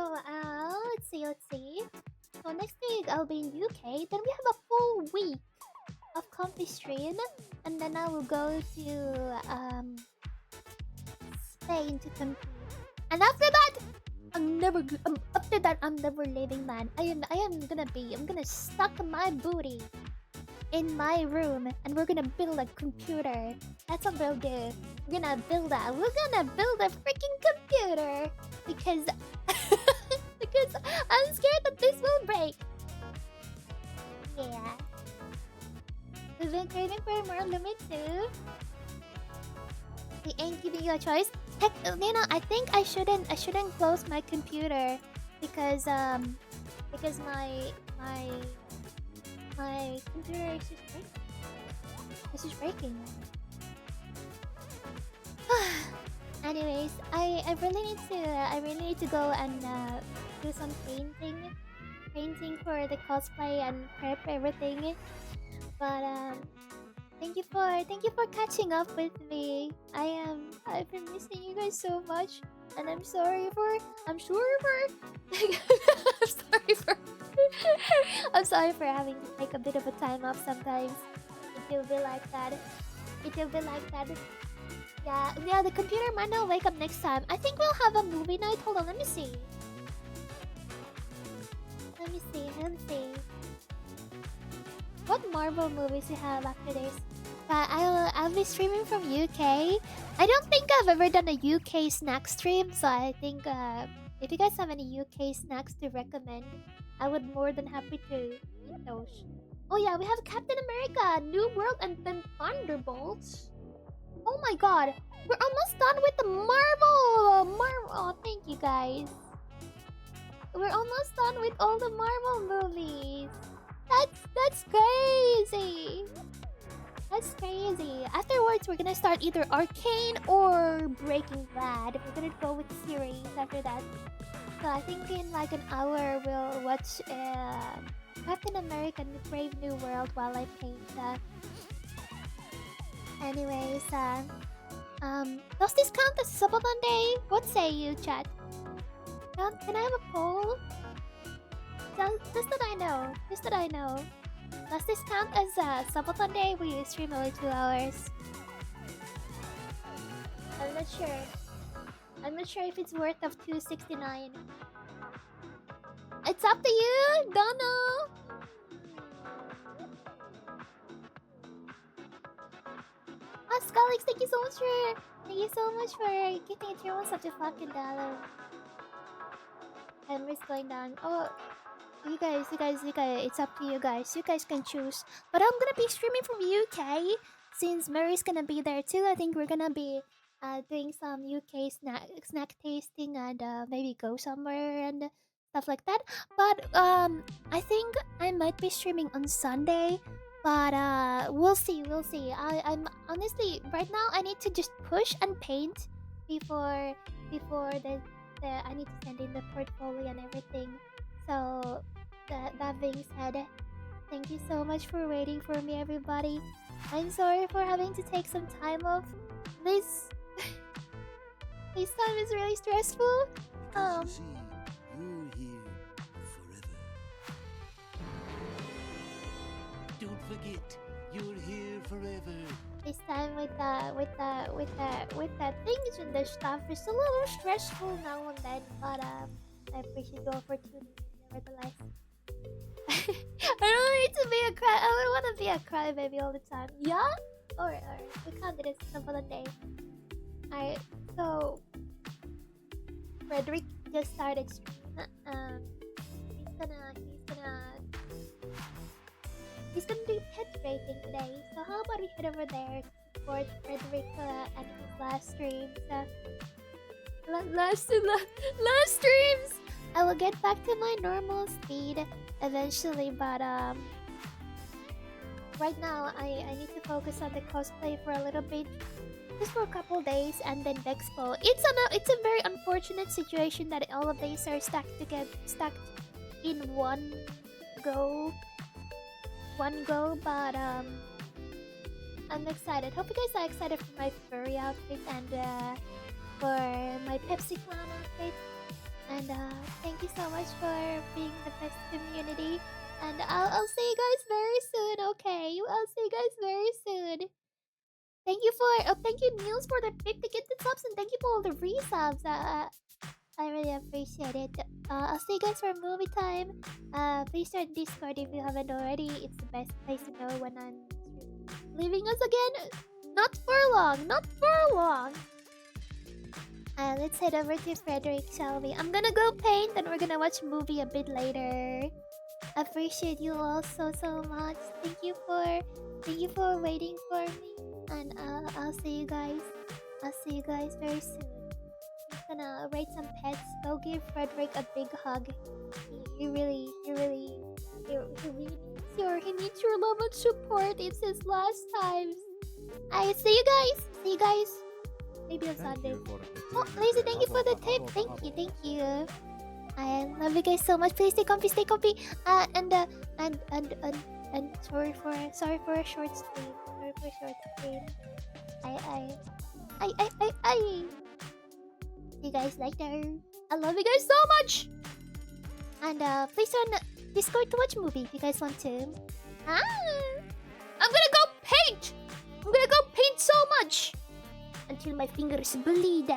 let's see. So next week I'll be in UK. Then we have a full week of Comfy stream, and then I will go to Spain to compete. And after that, I'm never leaving, man. I'm gonna stuck my booty in my room, and we're gonna build a computer. That's what we'll do. We're gonna build a freaking computer because because I'm scared that this will break. Yeah. We've been craving for more Limit too. They ain't giving you a choice. Heck, I think I shouldn't close my computer because my computer is just breaking. This is breaking. Anyways, I really need to go and do some painting for the cosplay and prep everything. But thank you for catching up with me. I've been missing you guys so much, and I'm sorry for I'm sorry for having to take a bit of a time off sometimes. It will be like that. Yeah, the computer might not wake up next time. I think we'll have a movie night. Hold on, let me see. What Marvel movies we have after this? I'll be streaming from UK. I don't think I've ever done a UK snack stream, so I think if you guys have any UK snacks to recommend, I would more than happy to eat those. Oh yeah, we have Captain America, New World, and then Thunderbolts. Oh my god, we're almost done with the Marvel. Oh, thank you guys. We're almost done with all the Marvel movies. That's crazy. That's crazy. Afterwards, we're gonna start either Arcane or Breaking Bad. We're gonna go with series after that. So I think in like an hour we'll watch Captain America: Brave New World while I paint. Anyways, does this count as Sub Monday? What say you, chat? Can I have a poll? Just that I know. Just that I know. Does this count as a subathon day where you stream only 2 hours? I'm not sure. I'm not sure if it's worth of 269. It's up to you, don't know. Ah, Scullix, thank you so much for getting it through on such a fucking dollar. Timer's going down. Oh, you guys, it's up to you guys. You guys can choose. But I'm gonna be streaming from UK since Mary's gonna be there too. I think we're gonna be doing some UK snack tasting and maybe go somewhere and stuff like that. But I think I might be streaming on Sunday. But we'll see. I'm honestly right now I need to just push and paint before the I need to send in the portfolio and everything. So that being said, thank you so much for waiting for me, everybody. I'm sorry for having to take some time off. This time is really stressful. Because you see, you're here forever. Don't forget, you're here forever. This time with the things and the stuff is a little stressful now and then, but I appreciate your opportunity nevertheless. I don't need to be a cry. I don't want to be a crybaby all the time. Yeah? Or we can't do this for the day. Alright, so Frederick just started streaming. He's gonna do pet rating today. So how about we head over there to support Frederick and his last streams? Last streams. I will get back to my normal speed eventually, but right now I need to focus on the cosplay for a little bit, just for a couple days, and then Dexpo. It's a very unfortunate situation that all of these are stacked in one go. But I'm excited. Hope you guys are excited for my furry outfit and for my Pepsi Clown outfit. And thank you so much for being the best community. And I'll see you guys very soon, okay? I'll see you guys very soon. Thank you Niels for the 50 gifted subs, and thank you for all the resubs. I really appreciate it. I'll see you guys for movie time. Please join Discord if you haven't already. It's the best place to know when I'm leaving us again. Not for long. Let's head over to Frederick, shall we? I'm gonna go paint and we're gonna watch a movie a bit later. Appreciate you all so much. Thank you for waiting for me. And I'll see you guys. I'll see you guys very soon. I'm gonna rate some pets. Go give Frederick a big hug. He really needs your love and support. It's his last times. I see you guys. Maybe on Sunday. Oh, Lazy, thank you for the tip. Thank you. I love you guys so much. Please stay comfy. And sorry for a short stream. I see you guys later. I love you guys so much. And please join Discord to watch a movie if you guys want to. I'm gonna go paint. I'm gonna go paint so much until my fingers bleed.